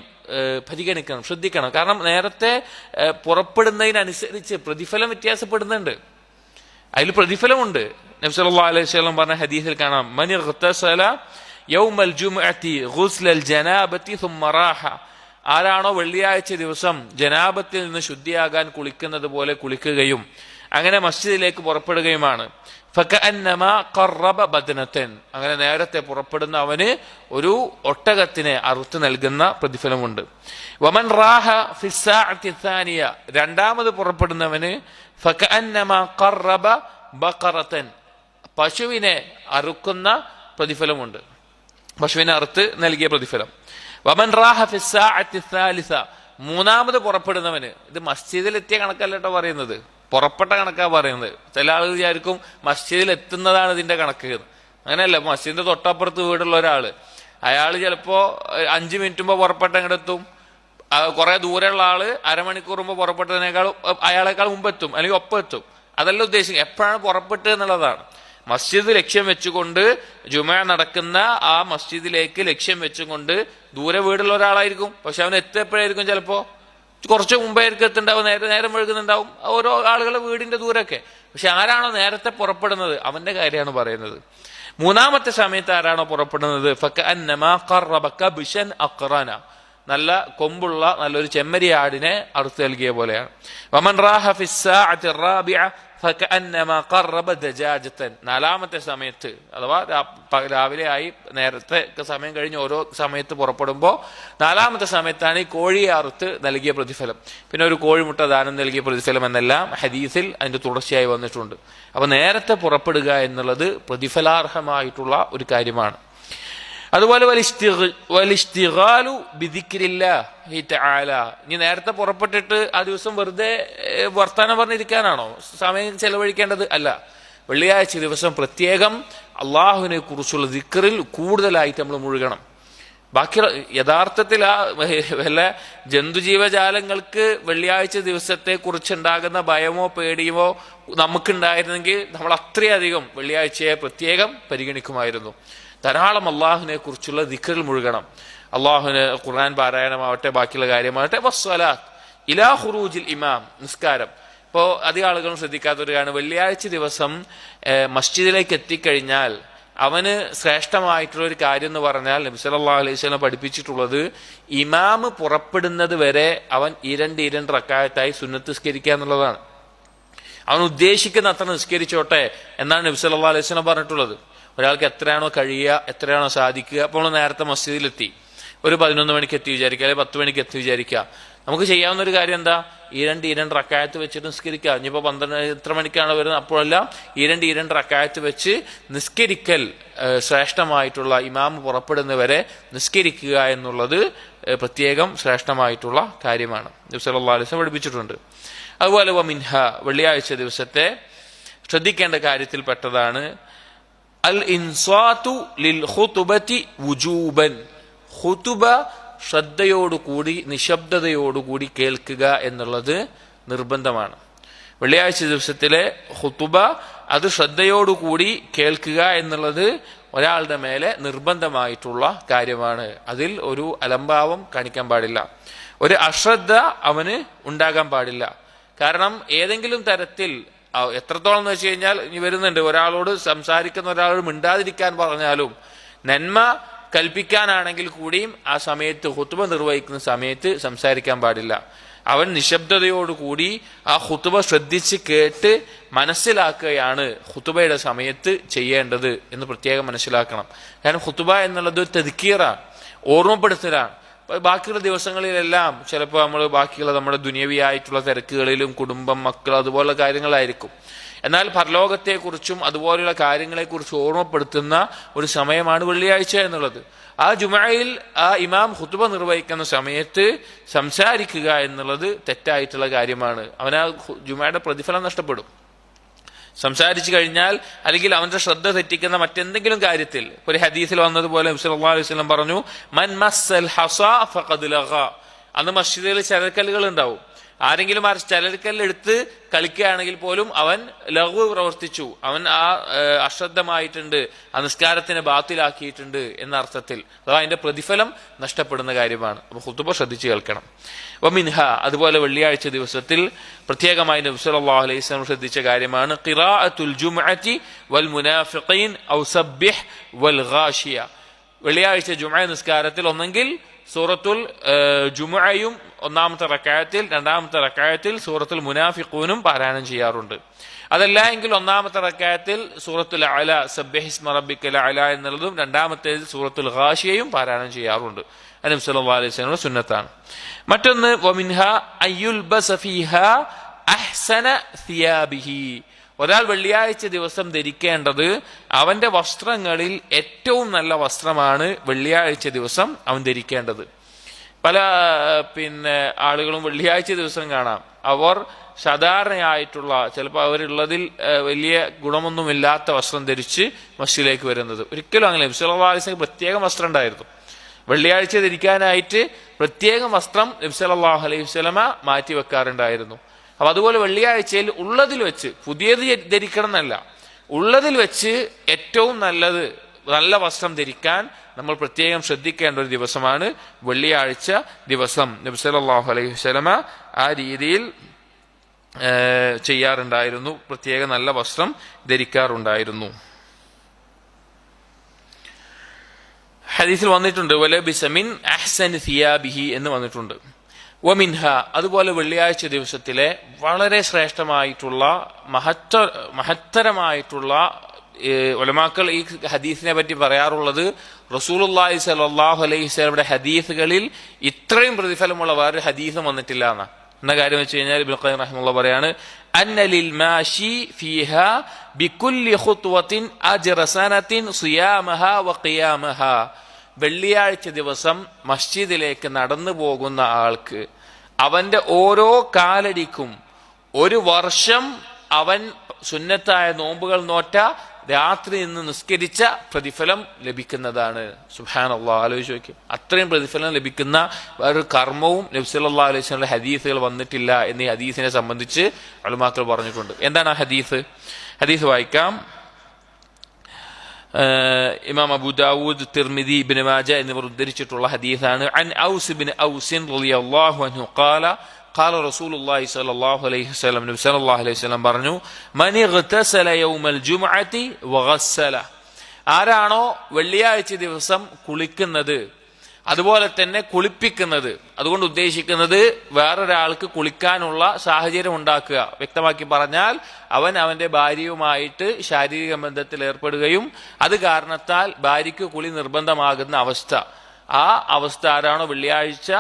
പരിഗണിക്കണം, ശ്രദ്ധിക്കണം. കാരണം നേരത്തെ പുറപ്പെടുന്നതിനനുസരിച്ച് പ്രതിഫലം വ്യത്യാസപ്പെടുന്നുണ്ട്, അതിൽ പ്രതിഫലമുണ്ട്. നബി സല്ലല്ലാഹു അലൈഹി വസല്ലം പറഞ്ഞ ഹദീസിൽ കാണാം, മൻ ഇഗ്തസല യൗമൽ ജുമുഅത്തി ഗുസ്ലൽ ജനാബത്തി സുമ്മ റാഹ, ആരാണോ വെള്ളിയാഴ്ച ദിവസം ജനാബത്തിൽ നിന്ന് ശുദ്ധിയാകാൻ കുളിക്കുന്നത് പോലെ കുളിക്കുകയും അങ്ങനെ മസ്ജിദിലേക്ക് പുറപ്പെടുകയുമാണ്, ഫകഅന്നമാ ഖറബ ബദനതൻ, അങ്ങനെ നേരത്തെ പുറപ്പെടുന്ന അവന് ഒരു ഒട്ടകത്തിനെ അറുത്ത് നൽകുന്ന പ്രതിഫലമുണ്ട്. വമൻ റാഹ ഫിസ്സാഅത്തി സാനിയ, രണ്ടാമത് പുറപ്പെടുന്നവന് ഫകഅന്നമാ ഖറബ ബഖറതൻ, പശുവിനെ അറുക്കുന്ന പ്രതിഫലമുണ്ട്, പശുവിനെ അറുത്ത് നൽകിയ പ്രതിഫലം. വമൻ റാഹ ഫിസ്സാഅത്തി സാലിസ, മൂന്നാമത് പുറപ്പെടുന്നവന്, ഇത് മസ്ജിദിലെത്തിയ കണക്കല്ല കേട്ടോ പറയുന്നത്, പുറപ്പെട്ട കണക്കാ പറയുന്നത്. ചില ആളുകൾ വിചാരിക്കും മസ്ജിദിൽ എത്തുന്നതാണ് ഇതിന്റെ കണക്ക്. അങ്ങനെയല്ല. മസ്ജിദിന്റെ തൊട്ടപ്പുറത്ത് വീടുള്ള ഒരാള്, അയാൾ ചിലപ്പോ 5 മിനിറ്റ് മുമ്പ് പുറപ്പെട്ട അങ്ങോട്ടെത്തും. കുറെ ദൂരെയുള്ള ആള് അരമണിക്കൂർ മുമ്പ് പുറപ്പെട്ടതിനേക്കാൾ അയാളെക്കാൾ മുമ്പെത്തും, അല്ലെങ്കിൽ ഒപ്പം എത്തും. അതല്ല ഉദ്ദേശിക്കുക, എപ്പോഴാണ് പുറപ്പെട്ടത് എന്നുള്ളതാണ്. മസ്ജിദ് ലക്ഷ്യം വെച്ചുകൊണ്ട് ജുമ നടക്കുന്ന ആ മസ്ജിദിലേക്ക് ലക്ഷ്യം വെച്ചുകൊണ്ട് ദൂരെ വീടുള്ള ഒരാളായിരിക്കും, പക്ഷെ അവൻ എത്തിയപ്പോഴായിരിക്കും ചിലപ്പോ കുറച്ച് മുമ്പായിരിക്കും എത്തുണ്ടാവും, നേരം വഴുകുന്നുണ്ടാവും, ഓരോ ആളുകളുടെ വീടിന്റെ ദൂരമൊക്കെ. പക്ഷെ ആരാണോ നേരത്തെ പുറപ്പെടുന്നത് അവന്റെ കാര്യമാണ് പറയുന്നത്. മൂന്നാമത്തെ സമയത്ത് ആരാണോ പുറപ്പെടുന്നത്, ഫകഅന്നമാ ഖറബ കബ്ശൻ അഖ്റന, നല്ല കൊമ്പുള്ള നല്ലൊരു ചെമ്മരി ആടിനെ അറുത്ത് നൽകിയ പോലെയാണ്. വമൻ റാഹ ഫിസ്സാഅത്തി റാബിഅ ഫകഅന്നമാ ഖറബ ദജാജതൻ, നാലാമത്തെ സമയത്ത് അഥവാ രാവിലെ ആയി നേരത്തെ സമയം കഴിഞ്ഞ് ഓരോ സമയത്ത് പുറപ്പെടുമ്പോൾ നാലാമത്തെ സമയത്താണ് ഈ കോഴിയെ അറുത്ത് നൽകിയ പ്രതിഫലം, പിന്നെ ഒരു കോഴിമുട്ട ദാനം നൽകിയ പ്രതിഫലം എന്നെല്ലാം ഹദീസിൽ അതിന്റെ തുടർച്ചയായി വന്നിട്ടുണ്ട്. അപ്പൊ നേരത്തെ പുറപ്പെടുക എന്നുള്ളത് പ്രതിഫലാർഹമായിട്ടുള്ള ഒരു കാര്യമാണ്. അതുപോലെ വലിശ്തിഗാലു ബിദിക്രില്ലാഹി തആല, ഇനി നേരത്തെ പുറപ്പെട്ടിട്ട് ആ ദിവസം വെറുതെ വർത്താനം പറഞ്ഞിരിക്കാനാണോ സമയം ചെലവഴിക്കേണ്ടത്? അല്ല. വെള്ളിയാഴ്ച ദിവസം പ്രത്യേകം അള്ളാഹുവിനെ കുറിച്ചുള്ള ദിക്റിൽ കൂടുതലായിട്ട് നമ്മൾ മുഴുകണം. ബാക്കി യഥാർത്ഥത്തിൽ ആ വല്ല ജന്തുജീവജാലങ്ങൾക്ക് വെള്ളിയാഴ്ച ദിവസത്തെ കുറിച്ചുണ്ടാകുന്ന ഭയമോ പേടിയോ നമുക്കുണ്ടായിരുന്നെങ്കിൽ നമ്മൾ അത്രയധികം വെള്ളിയാഴ്ചയെ പ്രത്യേകം പരിഗണിക്കുമായിരുന്നു. ധാരാളം അള്ളാഹുവിനെ കുറിച്ചുള്ള ദിക്റിൽ മുഴുകണം. അള്ളാഹുവിന് ഖുർആൻ പാരായണമാവട്ടെ, ബാക്കിയുള്ള കാര്യമാവട്ടെ. വസ്സലാത്ത് ഇലാ ഖുറൂജിൽ ഇമാം, നിസ്കാരം. ഇപ്പോൾ അധികം ആളുകളും ശ്രദ്ധിക്കാത്തൊരു കാരണം, വെള്ളിയാഴ്ച ദിവസം മസ്ജിദിലേക്ക് എത്തിക്കഴിഞ്ഞാൽ അവന് ശ്രേഷ്ഠമായിട്ടുള്ള ഒരു കാര്യം എന്ന് പറഞ്ഞാൽ നബി സല്ലല്ലാഹു അലൈഹി വസല്ലം പഠിപ്പിച്ചിട്ടുള്ളത് ഇമാമ് പുറപ്പെടുന്നത് വരെ അവൻ 2 റക്അത്തായി സുന്നത്ത് നിസ്കരിക്കുക എന്നുള്ളതാണ്. അവൻ ഉദ്ദേശിക്കുന്ന അത്ര നിസ്കരിച്ചോട്ടെ എന്നാണ് നബി സല്ലല്ലാഹു അലൈഹി വസല്ലം പറഞ്ഞിട്ടുള്ളത്. ഒരാൾക്ക് എത്രയാണോ കഴിയുക, എത്രയാണോ സാധിക്കുക. അപ്പോൾ നേരത്തെ മസ്ജിദിലെത്തി, ഒരു 11 മണിക്ക് എത്തി വിചാരിക്കുക, അല്ലെങ്കിൽ 10 മണിക്ക് എത്തി വിചാരിക്കുക. നമുക്ക് ചെയ്യാവുന്ന ഒരു കാര്യം എന്താ? 2 റക്അത്ത് വെച്ചിട്ട് നിസ്കരിക്കുക. ഇനിയിപ്പോൾ 12 എത്ര മണിക്കാണ് വരുന്നത് അപ്പോഴെല്ലാം 2 റക്അത്ത് വെച്ച് നിസ്കരിക്കൽ ശ്രേഷ്ഠമായിട്ടുള്ള, ഇമാമ് പുറപ്പെടുന്നവരെ നിസ്കരിക്കുക എന്നുള്ളത് പ്രത്യേകം ശ്രേഷ്ഠമായിട്ടുള്ള കാര്യമാണ്. നബി സല്ലല്ലാഹു അലൈഹി വസല്ലം പഠിപ്പിച്ചിട്ടുണ്ട്. അതുപോലെ വമിൻഹ, വെള്ളിയാഴ്ച ദിവസത്തെ ശ്രദ്ധിക്കേണ്ട കാര്യത്തിൽപ്പെട്ടതാണ് അൽ ഇൻസാതു ലിൽ ഖുതുബതി വുജൂബൻ. ഖുതുബ ശ്രദ്ധയോടുകൂടി നിശബ്ദതയോടുകൂടി കേൾക്കുക എന്നുള്ളത് നിർബന്ധമാണ്. വെള്ളിയാഴ്ച ദിവസത്തിലെ ഖുതുബ അത് ശ്രദ്ധയോടുകൂടി കേൾക്കുക എന്നുള്ളത് ഒരാളുടെ മേലെ നിർബന്ധമായിട്ടുള്ള കാര്യമാണ്. അതിൽ ഒരു അലംഭാവം കാണിക്കാൻ പാടില്ല, ഒരു അശ്രദ്ധ അവന് ഉണ്ടാകാൻ പാടില്ല. കാരണം ഏതെങ്കിലും തരത്തിൽ, എത്രത്തോളം എന്ന് വെച്ച് കഴിഞ്ഞാൽ ഇനി വരുന്നുണ്ട്, ഒരാളോട് സംസാരിക്കുന്ന ഒരാളോട് മിണ്ടാതിരിക്കാൻ പറഞ്ഞാലും നന്മ കൽപ്പിക്കാനാണെങ്കിൽ കൂടിയും ആ സമയത്ത് ഖുതുബ നിർവഹിക്കുന്ന സമയത്ത് സംസാരിക്കാൻ പാടില്ല. അവൻ നിശബ്ദതയോടുകൂടി ആ ഖുതുബ ശ്രദ്ധിച്ച് കേട്ട് മനസ്സിലാക്കുകയാണ് ഖുതുബയുടെ സമയത്ത് ചെയ്യേണ്ടത് എന്ന് പ്രത്യേകം മനസ്സിലാക്കണം. കാരണം ഖുതുബ എന്നുള്ളത് ഒരു തദ്കീറാണ്, ഓർമ്മപ്പെടുത്തലാണ്. ബാക്കിയുള്ള ദിവസങ്ങളിലെല്ലാം ചിലപ്പോൾ നമ്മൾ ബാക്കിയുള്ള നമ്മുടെ ദുനിയവിയായിട്ടുള്ള തിരക്കുകളിലും കുടുംബം, മക്കൾ, അതുപോലുള്ള കാര്യങ്ങളായിരിക്കും. എന്നാൽ പരലോകത്തെക്കുറിച്ചും അതുപോലെയുള്ള കാര്യങ്ങളെക്കുറിച്ച് ഓർമ്മപ്പെടുത്തുന്ന ഒരു സമയമാണ് വെള്ളിയാഴ്ച എന്നുള്ളത്. ആ ജുമഅയിൽ ആ ഇമാം ഖുതുബ നിർവഹിക്കുന്ന സമയത്ത് സംസാരിക്കുക എന്നുള്ളത് തെറ്റായിട്ടുള്ള കാര്യമാണ്. അവന് ആ ജുമഅയുടെ പ്രതിഫലം നഷ്ടപ്പെടും. സംസാരിച്ചു കഴിഞ്ഞാൽ, അല്ലെങ്കിൽ അവന്റെ ശ്രദ്ധ തെറ്റിക്കുന്ന മറ്റെന്തെങ്കിലും കാര്യത്തിൽ, ഒരു ഹദീസിൽ വന്നതുപോലെ നബി സല്ലല്ലാഹു അലൈഹി വസല്ലം പറഞ്ഞു, മൻ മസ്സൽ ഹസാ ഫഖദ് ലഗ. അന്ന് മസ്ജിദിൽ ചരൽക്കല്ലുകൾ ഉണ്ടാവും. ആരെങ്കിലും ആ ചരൽക്കല്ലെടുത്ത് കളിക്കുകയാണെങ്കിൽ പോലും അവൻ ലഘു പ്രവർത്തിച്ചു, അവൻ ആ അശ്രദ്ധമായിട്ടുണ്ട്, ആ നിസ്കാരത്തിനെ ബാത്തിലാക്കിയിട്ടുണ്ട് എന്ന അർത്ഥത്തിൽ. അഥവാ അതിന്റെ പ്രതിഫലം നഷ്ടപ്പെടുന്ന കാര്യമാണ്. അപ്പൊ ഖുതുബ ശ്രദ്ധിച്ച് കേൾക്കണം. വമിൻഹ, അതുപോലെ വെള്ളിയാഴ്ച ദിവസത്തിൽ പ്രത്യേകമായി നബി സല്ലല്ലാഹു അലൈഹി വസല്ലം ശ്രദ്ധിച്ച കാര്യമാണ് ഖിറാഅത്തുൽ ജുമുഅത്തി വൽ മുനാഫിഖീൻ ഔ സബ്ബിഹ് വൽ ഗാശിയ. വെള്ളിയാഴ്ച ജുമുഅ നിസ്കാരത്തിൽ ഒന്നെങ്കിൽ സൂറത്തുൽ ജുമുഅയും ഒന്നാമത്തെ റക്അത്തിൽ, രണ്ടാമത്തെ റക്അത്തിൽ സൂറത്തുൽ മുനാഫിഖൂനും പാരായണം ചെയ്യാറുണ്ട്. അതല്ല എങ്കിൽ ഒന്നാമത്തെ റക്അത്തിൽ സൂറത്തുൽ അഅല സബ്ബിഹിസ്മ റബ്ബിക്കൽ അഅല എന്നുള്ളതും, രണ്ടാമത്തേതിൽ സൂറത്തുൽ ഗാശിയയും പാരായണം ചെയ്യാറുണ്ട്. നബി സല്ലല്ലാഹു അലൈഹി വസല്ലം സുന്നത്താണ്. മറ്റൊന്ന് വമിൻഹ അയ്യുൽബസ ഫീഹാ അഹ്സന സിയാബിഹി. ഒരാൾ വെള്ളിയാഴ്ച ദിവസം ധരിക്കേണ്ടത് അവന്റെ വസ്ത്രങ്ങളിൽ ഏറ്റവും നല്ല വസ്ത്രമാണ് വെള്ളിയാഴ്ച ദിവസം അവൻ ധരിക്കേണ്ടത്. പല ആളുകളും വെള്ളിയാഴ്ച ദിവസം കാണാം അവർ സാധാരണയായിട്ടുള്ള, ചിലപ്പോൾ അവരുള്ളതിൽ വലിയ ഗുണമൊന്നുമില്ലാത്ത വസ്ത്രം ധരിച്ച് മസ്ജിദിലേക്ക് വരുന്നത്. ഒരിക്കലും അങ്ങനെ. നബി സല്ലല്ലാഹു അലൈഹി വസല്ലം പ്രത്യേകം വസ്ത്രം ഉണ്ടായിരുന്നു. വെള്ളിയാഴ്ച ധരിക്കാനായിട്ട് പ്രത്യേകം വസ്ത്രം നബി സല്ലല്ലാഹു അലൈഹി വസല്ലമ മാറ്റി വെക്കാറുണ്ടായിരുന്നു. അപ്പൊ അതുപോലെ വെള്ളിയാഴ്ചയിൽ ഉള്ളതിൽ വെച്ച്, പുതിയത് ധരിക്കണം എന്നല്ല, ഉള്ളതിൽ വെച്ച് ഏറ്റവും നല്ല വസ്ത്രം ധരിക്കാൻ നമ്മൾ പ്രത്യേകം ശ്രദ്ധിക്കേണ്ട ഒരു ദിവസമാണ് വെള്ളിയാഴ്ച ദിവസം. നബി സല്ലല്ലാഹു അലൈഹി വസല്ലമ ആ രീതിയിൽ ചെയ്യാറുണ്ടായിരുന്നു, പ്രത്യേക നല്ല വസ്ത്രം ധരിക്കാറുണ്ടായിരുന്നു. ഹദീസിൽ വന്നിട്ടുണ്ട് വലബിസ മിൻ അഹ്സനി സിയാബിഹി എന്ന് വന്നിട്ടുണ്ട്. വമിൻഹ, അതുപോലെ വെള്ളിയാഴ്ച ദിവസത്തിലെ വളരെ ശ്രേഷ്ഠമായിട്ടുള്ള മഹത്തരമായിട്ടുള്ള ഉലമാക്കൾ ഈ ഹദീസിനെ പറ്റി പറയാറുള്ളത്, റസൂലുള്ളാഹി സ്വല്ലല്ലാഹു അലൈഹി വസല്ലമയുടെ ഹദീസുകളിൽ ഇത്രയും പ്രതിഫലമുള്ള വേറൊരു ഹദീസും വന്നിട്ടില്ല എന്ന കാര്യം വെച്ച് കഴിഞ്ഞാൽ ഇബ്നു ഖയ്യിം റഹിമഹുല്ലാഹ് പറയാണ്, അന്ന ലിൽ മാശി ഫീഹാ ബികുല്ലി ഖുത്വത്തിൻ അജ്റ സനത്തിൻ സിയാമഹാ വഖിയാമഹാ. വെള്ളിയാഴ്ച ദിവസം മസ്ജിദിലേക്ക് നടന്നു പോകുന്ന ആൾക്ക് അവന്റെ ഓരോ കാലടിക്കും 1 വർഷം അവൻ സുന്നത്തായ നോമ്പുകൾ നോറ്റ, രാത്രി നിന്ന് നിസ്കരിച്ച പ്രതിഫലം ലഭിക്കുന്നതാണ്. സുബ്ഹാനല്ലാഹ്, ആലോചിച്ച് നോക്കി. അത്രയും പ്രതിഫലം ലഭിക്കുന്ന വേറൊരു കർമ്മവും നബി സല്ലല്ലാഹു അലൈഹി വസല്ലം ഹദീസുകൾ വന്നിട്ടില്ല എന്ന് ഈ ഹദീസിനെ സംബന്ധിച്ച് ഉലമാക്കൾ പറഞ്ഞിട്ടുണ്ട്. എന്താണ് ആ ഹദീസ്? ഹദീസ് വായിക്കാം. ഇമാം അബൂ ദാവൂദ്, തിർമിദി, ഇബ്നു മാജ എന്നിവർ ഉദ്ധരിച്ചിട്ടുള്ള ഹദീസാണ്. അൻ ഔസ് ഇബ്നു ഔസ് റളിയല്ലാഹു അൻഹു ഖാല ഖാല റസൂലുള്ളാഹി സ്വല്ലല്ലാഹു അലൈഹി വസല്ലം, നബി സല്ലല്ലാഹു അലൈഹി വസല്ലം പറഞ്ഞു, മൻ ഇഗ്തസല യൗമൽ ജുമുഅത്തി വഗസ്സല. ആരാണോ വെള്ളിയാഴ്ച ദിവസം കുളിക്കുന്നത്, അതുപോലെ തന്നെ കുളിപ്പിക്കുന്നത്, അതുകൊണ്ട് ഉദ്ദേശിക്കുന്നത് വേറൊരാൾക്ക് കുളിക്കാനുള്ള സാഹചര്യം ഉണ്ടാക്കുക. വ്യക്തമാക്കി പറഞ്ഞാൽ അവൻ അവന്റെ ഭാര്യയുമായിട്ട് ശാരീരിക ബന്ധത്തിൽ ഏർപ്പെടുകയും അത് കാരണത്താൽ ഭാര്യയ്ക്ക് കുളി നിർബന്ധമാകുന്ന അവസ്ഥ, ആ അവസ്ഥ ആരാണോ വെള്ളിയാഴ്ച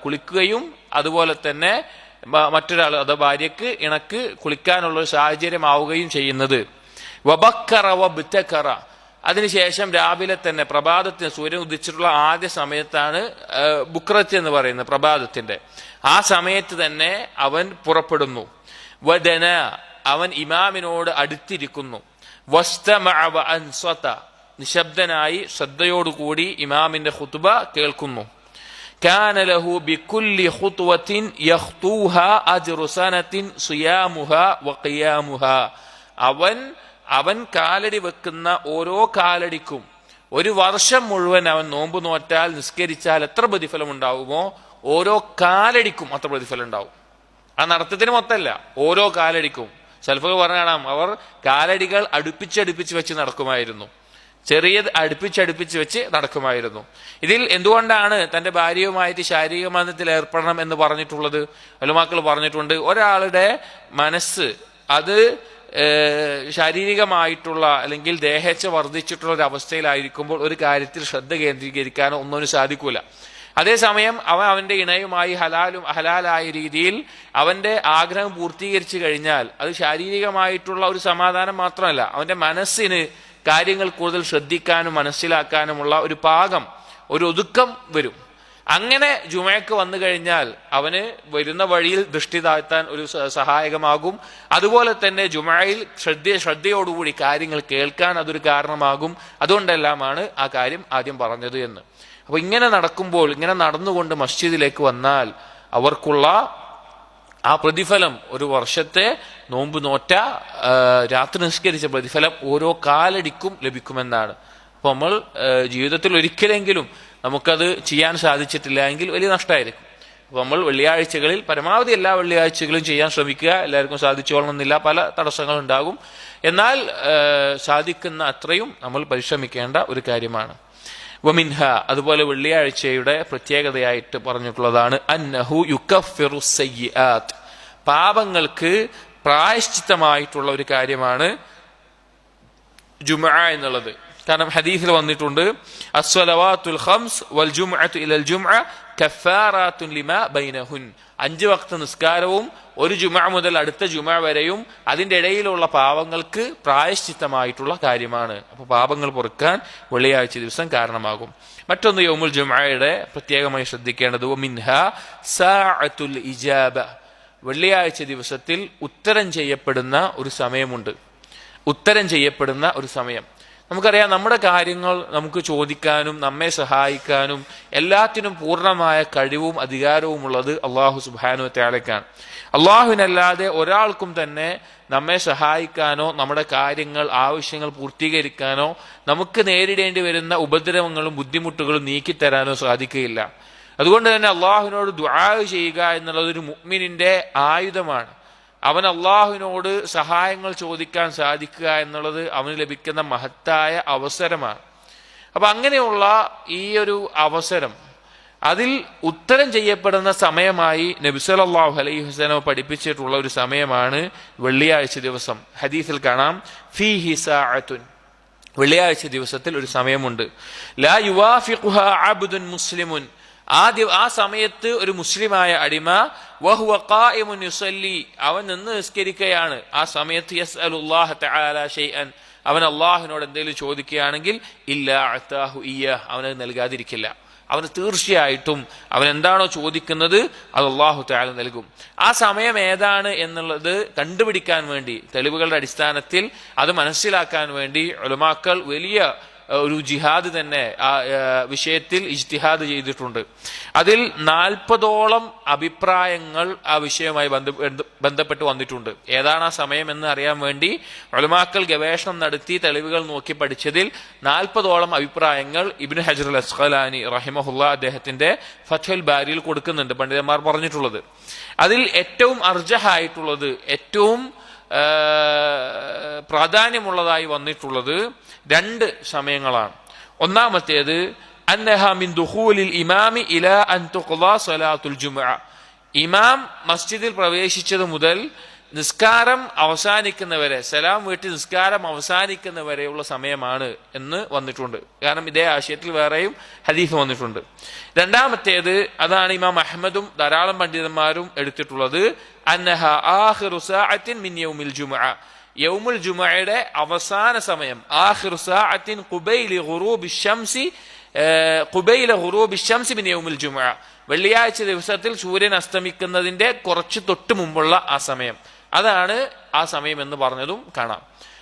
കുളിക്കുകയും അതുപോലെ തന്നെ മറ്റൊരാൾ അത് ഭാര്യയ്ക്ക് ഇണക്ക് കുളിക്കാനുള്ള ഒരു സാഹചര്യമാവുകയും ചെയ്യുന്നത്. വബക്കറ വബ്തകറ, അതിനുശേഷം രാവിലെ തന്നെ പ്രഭാതത്തിന് സൂര്യൻ ഉദിച്ചിട്ടുള്ള ആദ്യ സമയത്താണ് ബുക്രത്ത് എന്ന് പറയുന്നത്, പ്രഭാതത്തിന്റെ ആ സമയത്ത് തന്നെ അവൻ പുറപ്പെടുന്നു. വദന, അവൻ ഇമാമിനോട് അടുത്തിരിക്കുന്നു. വസ്തമഅ വഅൻസത, നിശബ്ദനായി ശ്രദ്ധയോടുകൂടി ഇമാമിന്റെ ഖുത്ബ കേൾക്കുന്നു. കാന ലഹു ബികുല്ലി ഖുത്വത്തിൻ യഖ്തൂഹാ അജ്റു സനത്തിൻ സിയാമുഹാ വഖിയാമുഹാ, അവൻ കാലടി വെക്കുന്ന ഓരോ കാലടിക്കും ഒരു വർഷം മുഴുവൻ അവൻ നോമ്പ് നോറ്റാൽ നിസ്കരിച്ചാൽ എത്ര പ്രതിഫലം ഉണ്ടാവുമോ ഓരോ കാലടിക്കും അത്ര പ്രതിഫലം ഉണ്ടാവും. ആ നടത്തത്തിന് മൊത്തമല്ല, ഓരോ കാലടിക്കും. സൽഫുകൾ പറഞ്ഞാൽ അവർ കാലടികൾ അടുപ്പിച്ചടുപ്പിച്ച് വെച്ച് നടക്കുമായിരുന്നു, ചെറിയ അടുപ്പിച്ചടുപ്പിച്ച് വെച്ച് നടക്കുമായിരുന്നു. ഇതിൽ എന്തുകൊണ്ടാണ് തന്റെ ഭാര്യയുമായിട്ട് ശാരീരിക ബന്ധത്തിൽ ഏർപ്പെടണം എന്ന് പറഞ്ഞിട്ടുള്ളത്? ഉലമാക്കൾ പറഞ്ഞിട്ടുണ്ട്, ഒരാളുടെ മനസ്സ് അത് ശാരീരികമായിട്ടുള്ള അല്ലെങ്കിൽ ദേഹേച്ഛ വർദ്ധിച്ചിട്ടുള്ള ഒരു അവസ്ഥയിലായിരിക്കുമ്പോൾ ഒരു കാര്യത്തിൽ ശ്രദ്ധ കേന്ദ്രീകരിക്കാനോ ഒന്നിനും സാധിക്കൂല. അതേസമയം അവന്റെ ഇണയുമായി ഹലാലായ രീതിയിൽ അവന്റെ ആഗ്രഹം പൂർത്തീകരിച്ചു കഴിഞ്ഞാൽ അത് ശാരീരികമായിട്ടുള്ള ഒരു സമാധാനം മാത്രമല്ല, അവന്റെ മനസ്സിന് കാര്യങ്ങൾ കൂടുതൽ ശ്രദ്ധിക്കാനും മനസ്സിലാക്കാനുമുള്ള ഒരു പാകം, ഒരു ഒതുക്കം വരും. അങ്ങനെ ജുമയ്ക്ക് വന്നു കഴിഞ്ഞാൽ അവന് വരുന്ന വഴിയിൽ ദൃഷ്ടി താഴ്ത്താൻ ഒരു സഹായകമാകും. അതുപോലെ തന്നെ ജുമയിൽ ശ്രദ്ധയോടുകൂടി കാര്യങ്ങൾ കേൾക്കാൻ അതൊരു കാരണമാകും. അതുകൊണ്ടെല്ലാമാണ് ആ കാര്യം ആദ്യം പറഞ്ഞത് എന്ന്. അപ്പൊ ഇങ്ങനെ നടക്കുമ്പോൾ, ഇങ്ങനെ നടന്നുകൊണ്ട് മസ്ജിദിലേക്ക് വന്നാൽ അവർക്കുള്ള ആ പ്രതിഫലം, ഒരു വർഷത്തെ നോമ്പ് നോറ്റ രാത്രി നിസ്കരിച്ച പ്രതിഫലം ഓരോ കാലടിക്കും ലഭിക്കുമെന്നാണ്. അപ്പൊ നമ്മൾ ജീവിതത്തിൽ ഒരിക്കലെങ്കിലും നമുക്കത് ചെയ്യാൻ സാധിച്ചിട്ടില്ല എങ്കിൽ വലിയ നഷ്ടമായിരിക്കും. അപ്പൊ നമ്മൾ വെള്ളിയാഴ്ചകളിൽ പരമാവധി എല്ലാ വെള്ളിയാഴ്ചകളും ചെയ്യാൻ ശ്രമിക്കുക. എല്ലാവർക്കും സാധിച്ചോളണമെന്നില്ല, പല തടസ്സങ്ങൾ ഉണ്ടാകും. എന്നാൽ സാധിക്കുന്ന അത്രയും നമ്മൾ പരിശ്രമിക്കേണ്ട ഒരു കാര്യമാണ്. വമിൻഹ, അതുപോലെ വെള്ളിയാഴ്ചയുടെ പ്രത്യേകതയായിട്ട് പറഞ്ഞിട്ടുള്ളതാണ് അന്നഹു യുകഫിറു സയ്യിആത്ത്, പാപങ്ങൾക്ക് പ്രായശ്ചിത്തമായിട്ടുള്ള ഒരു കാര്യമാണ് ജുമുഅ എന്നുള്ളത്. കാരണം ഹദീസിൽ വന്നിട്ടുണ്ട്, അസ്സലവാത്തുൽ ഖംസ് വൽ ജുമുഅതു ഇലൽ ജുമുഅ കഫാറാത്തുൻ ലിമാ ബൈനഹുൻ, 5 വഖ്ത് നിസ്കാരവും ഒരു ജുമുഅ മുതൽ അടുത്ത ജുമുഅ വരെയും അതിന്റെ ഇടയിലുള്ള പാവങ്ങൾക്ക് പ്രായശ്ചിത്തമായിട്ടുള്ള കാര്യമാണ്. അപ്പൊ പാപങ്ങൾ പൊറുക്കാൻ വെള്ളിയാഴ്ച ദിവസം കാരണമാകും. മറ്റൊന്ന് യൗമുൽ ജുമുഅയുടെ പ്രത്യേകമായി ശ്രദ്ധിക്കേണ്ടത് മിൻഹ സാഅത്തുൽ ഇജാബ, വെള്ളിയാഴ്ച ദിവസത്തിൽ ഉത്തരം ചെയ്യപ്പെടുന്ന ഒരു സമയമുണ്ട്. ഉത്തരം ചെയ്യപ്പെടുന്ന ഒരു സമയം. നമുക്കറിയാം, നമ്മുടെ കാര്യങ്ങൾ നമുക്ക് ചോദിക്കാനും നമ്മെ സഹായിക്കാനും എല്ലാത്തിനും പൂർണ്ണമായ കഴിവും അധികാരവും ഉള്ളത് അള്ളാഹു സുബ്ഹാനഹു വ തആലയ്ക്കാണ്. അള്ളാഹുവിനല്ലാതെ ഒരാൾക്കും തന്നെ നമ്മെ സഹായിക്കാനോ നമ്മുടെ കാര്യങ്ങൾ ആവശ്യങ്ങൾ പൂർത്തീകരിക്കാനോ നമുക്ക് നേരിടേണ്ടി വരുന്ന ഉപദ്രവങ്ങളും ബുദ്ധിമുട്ടുകളും നീക്കിത്തരാനോ സാധിക്കുകയില്ല. അതുകൊണ്ട് തന്നെ അള്ളാഹുവിനോട് ദുആ ചെയ്യുക എന്നുള്ളത് ഒരു മുഅ്മിനിന്റെ ആയുധമാണ്. അവൻ അള്ളാഹുവിനോട് സഹായങ്ങൾ ചോദിക്കാൻ സാധിക്കുക എന്നുള്ളത് അവന് ലഭിക്കുന്ന മഹത്തായ അവസരമാണ്. അപ്പൊ അങ്ങനെയുള്ള ഈ ഒരു അവസരം, അതിൽ ഉത്തരം ചെയ്യപ്പെടുന്ന സമയമായി നബി സല്ലല്ലാഹു അലൈഹി വസല്ലം പഠിപ്പിച്ചിട്ടുള്ള ഒരു സമയമാണ് വെള്ളിയാഴ്ച ദിവസം. ഹദീസിൽ കാണാം, ഫീഹി സാഅത്തുൻ, വെള്ളിയാഴ്ച ദിവസത്തിൽ ഒരു സമയമുണ്ട്. ലാ യുവാഫിഖുഹാ അബ്ദുൻ മുസ്ലിമുൻ, ആ സമയത്ത് ഒരു മുസ്ലിമായ അടിമ വഹുവ ഖായിമുൻ യുസല്ലി, അവൻ നിന്ന് നിസ്കരിക്കുകയാണ്. ആ സമയത്ത് യസ്അലുല്ലാഹ തആല ഷൈഅൻ, അവൻ അള്ളാഹുവിനോട് എന്തെങ്കിലും ചോദിക്കുകയാണെങ്കിൽ ഇല്ലാ അതാഹു ഇയ്യാഹ്, അവനത് നൽകാതിരിക്കില്ല. അവന് തീർച്ചയായിട്ടും അവൻ എന്താണോ ചോദിക്കുന്നത് അത് അല്ലാഹു തആല നൽകും. ആ സമയം ഏതാണ് എന്നുള്ളത് കണ്ടുപിടിക്കാൻ വേണ്ടി, തെളിവുകളുടെ അടിസ്ഥാനത്തിൽ അത് മനസ്സിലാക്കാൻ വേണ്ടി ഉലമാക്കൾ വലിയ ഒരു ജിഹാദ് തന്നെ ആ വിഷയത്തിൽ ഇജ്തിഹാദ് ചെയ്തിട്ടുണ്ട്. അതിൽ 40ഓളം അഭിപ്രായങ്ങൾ ആ വിഷയവുമായി ബന്ധപ്പെട്ട് വന്നിട്ടുണ്ട്. ഏതാണ് ആ സമയം എന്ന് അറിയാൻ വേണ്ടി ഉലമാക്കൾ ഗവേഷണം നടത്തി തെളിവുകൾ നോക്കി പഠിച്ചതിൽ 40ഓളം അഭിപ്രായങ്ങൾ ഇബ്നു ഹജർ അൽ അസ്ഖലാനി റഹിമഹുല്ലാ അദ്ദേഹത്തിന്റെ ഫത്ഹുൽ ബാരിയിൽ കൊടുക്കുന്നുണ്ട്, പണ്ഡിതന്മാർ പറഞ്ഞിട്ടുള്ളത്. അതിൽ ഏറ്റവും അർജഹായിട്ടുള്ളത്, ഏറ്റവും പ്രാധാന്യമുള്ളതായി വന്നിട്ടുള്ളത് രണ്ട് സമയങ്ങളാണ്. ഒന്നാമത്തേത് അന്നഹ മിൻ ദുഖൂലിൽ ഇമാമി ഇലാ അൻ തുഖ്ളാ സ്വലാത്തുൽ ജുമുഅ, ഇമാം മസ്ജിദിൽ പ്രവേശിച്ചത് മുതൽ നിസ്കാരം അവസാനിക്കുന്നവരെ, സലാം വീട്ടി നിസ്കാരം അവസാനിക്കുന്നവരെയുള്ള സമയമാണ് എന്ന് വന്നിട്ടുണ്ട്. കാരണം ഇതേ ആശയത്തിൽ വേറെയും ഹദീസ് വന്നിട്ടുണ്ട്. രണ്ടാമത്തേത്, അതാണ് ഇമാം അഹ്മദും ധാരാളം പണ്ഡിതന്മാരും എടുത്തിട്ടുള്ളത്, അന്നഹ ആഖിറു സഅത്തിൻ മിൻ യൗമിൽ ജുമുഅ, യൗമുൽ ജുമുഅയുടെ അവസാന സമയം, ആഖിറു സഅത്തിൻ ഖുബൈല ഖുറൂബി ശംസി മിൻ യൗമിൽ ജുമുഅ, വെള്ളിയാഴ്ച ദിവസത്തിൽ സൂര്യൻ അസ്തമിക്കുന്നതിന്റെ കുറച്ച് തൊട്ട് മുമ്പുള്ള ആ സമയം, അതാണ് ആ സമയം എന്ന് പറഞ്ഞതും കാണാം.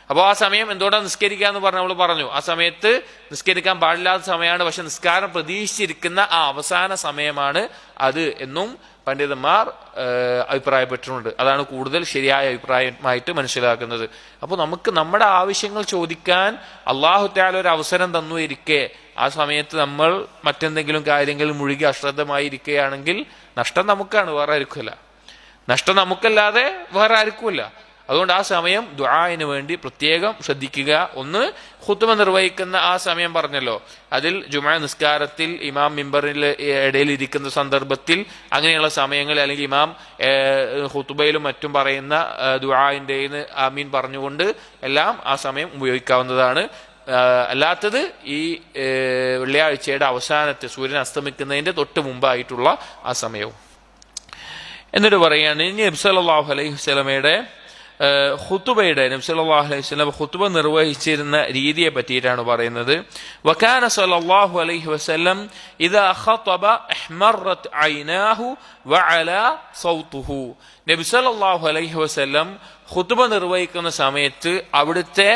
അപ്പോൾ ആ സമയം എന്തുകൊണ്ടാണ് നിസ്കരിക്കുക എന്ന് നമ്മൾ പറഞ്ഞു. ആ സമയത്ത് നിസ്കരിക്കാൻ പാടില്ലാത്ത സമയമാണ്, പക്ഷെ നിസ്കാരം പ്രതീക്ഷിച്ചിരിക്കുന്ന ആ അവസാന സമയമാണ് അത് എന്നും പണ്ഡിതന്മാർ അഭിപ്രായപ്പെട്ടിട്ടുണ്ട്. അതാണ് കൂടുതൽ ശരിയായ അഭിപ്രായമായിട്ട് മനസ്സിലാക്കുന്നത്. അപ്പോൾ നമുക്ക് നമ്മുടെ ആവശ്യങ്ങൾ ചോദിക്കാൻ അല്ലാഹു തആല ഒരു അവസരം തന്നുയിരിക്കെ ആ സമയത്ത് നമ്മൾ മറ്റെന്തെങ്കിലും കാര്യങ്ങളിൽ മുഴുകി അശ്രദ്ധമായിരിക്കുകയാണെങ്കിൽ നഷ്ടം നമുക്കാണ്, വേറെ ആർക്കുമല്ല. നഷ്ടം നമുക്കല്ലാതെ വേറെ ആർക്കുമില്ല. അതുകൊണ്ട് ആ സമയം ദുആഇന് വേണ്ടി പ്രത്യേകം ശ്രദ്ധിക്കുക. ഒന്ന്, ഖുത്ബ നിർവഹിക്കുന്ന ആ സമയം പറഞ്ഞല്ലോ, അതിൽ ജുമുഅ നിസ്കാരത്തിൽ ഇമാം മിമ്പറിൽ ഇടയിൽ ഇരിക്കുന്ന സന്ദർഭത്തിൽ അങ്ങനെയുള്ള സമയങ്ങളിൽ, അല്ലെങ്കിൽ ഇമാം ഖുത്ബയിലും മറ്റും പറയുന്ന ദുആഇന്റെ ആമീൻ പറഞ്ഞുകൊണ്ട് എല്ലാം ആ സമയം ഉപയോഗിക്കാവുന്നതാണ്. അല്ലാത്തത് ഈ വെള്ളിയാഴ്ചയുടെ അവസാനത്തെ സൂര്യൻ അസ്തമിക്കുന്നതിന്റെ തൊട്ട് മുമ്പായിട്ടുള്ള ആ സമയവും. എന്നിട്ട് പറയാണ്, ഇനി നബി സല്ലല്ലാഹു അലൈഹി വസല്ലമയുടെ ഖുതുബയുടെ, നബി സല്ലല്ലാഹു അലൈഹി വസല്ലം ഖുതുബ നിർവഹിച്ചിരുന്ന രീതിയെ പറ്റിയിട്ടാണ് പറയുന്നത്. വകാന സല്ലല്ലാഹു അലൈഹി വസല്ലം ഇദാ ഖതബ ഇഹ്മറത് ഐനാഹു വഅലാ സൗതുഹു, നബി സല്ലല്ലാഹു അലൈഹി വസല്ലം ഖുതുബ നിർവഹിക്കുന്ന സമയത്ത് അവിടുത്തെ